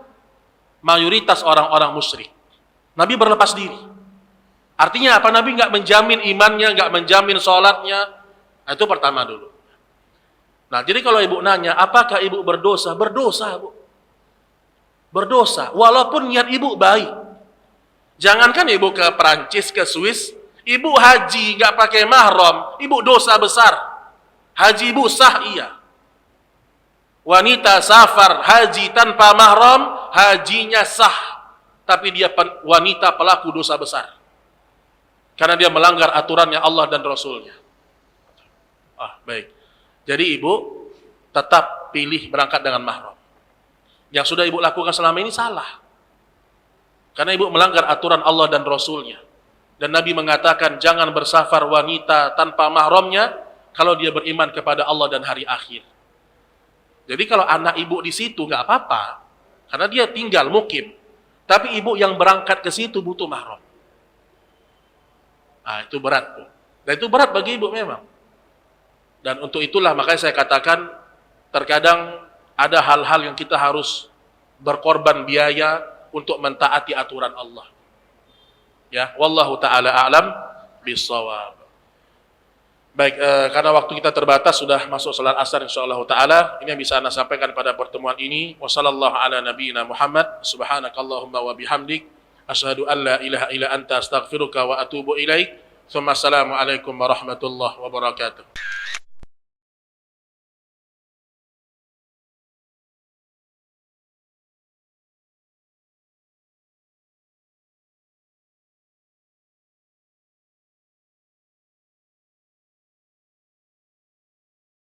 mayoritas orang-orang musyrik. Nabi berlepas diri. Artinya apa? Nabi nggak menjamin imannya, nggak menjamin sholatnya. Nah, itu pertama dulu. Nah, jadi kalau ibu nanya, apakah ibu berdosa? Berdosa, Bu. Berdosa. Walaupun niat ibu baik. Jangankan ibu ke Perancis, ke Swiss, ibu haji nggak pakai mahram, ibu dosa besar. Haji ibu sah, iya. Wanita safar haji tanpa mahram, hajinya sah. Tapi dia wanita pelaku dosa besar. Karena dia melanggar aturannya Allah dan Rasulnya. Baik. Jadi ibu tetap pilih berangkat dengan mahram. Yang sudah ibu lakukan selama ini salah. Karena ibu melanggar aturan Allah dan Rasulnya. Dan Nabi mengatakan jangan bersafar wanita tanpa mahramnya kalau dia beriman kepada Allah dan hari akhir. Jadi kalau anak ibu di situ nggak apa-apa, karena dia tinggal mukim. Tapi ibu yang berangkat ke situ butuh mahram. Nah, itu berat, Bu. Dan itu berat bagi ibu memang. Dan untuk itulah makanya saya katakan terkadang ada hal-hal yang kita harus berkorban biaya untuk mentaati aturan Allah. Ya, wallahu taala a'lam bissawab. Baik, karena waktu kita terbatas sudah masuk salat asar insyaallah taala. Ini yang bisa Anda sampaikan pada pertemuan ini. Wassallallahu ala nabiyyina Muhammad. Subhanakallahumma wa bihamdik asyhadu an la ilaha illa anta astaghfiruka wa atubu ilaik. Assalamualaikum warahmatullahi wabarakatuh.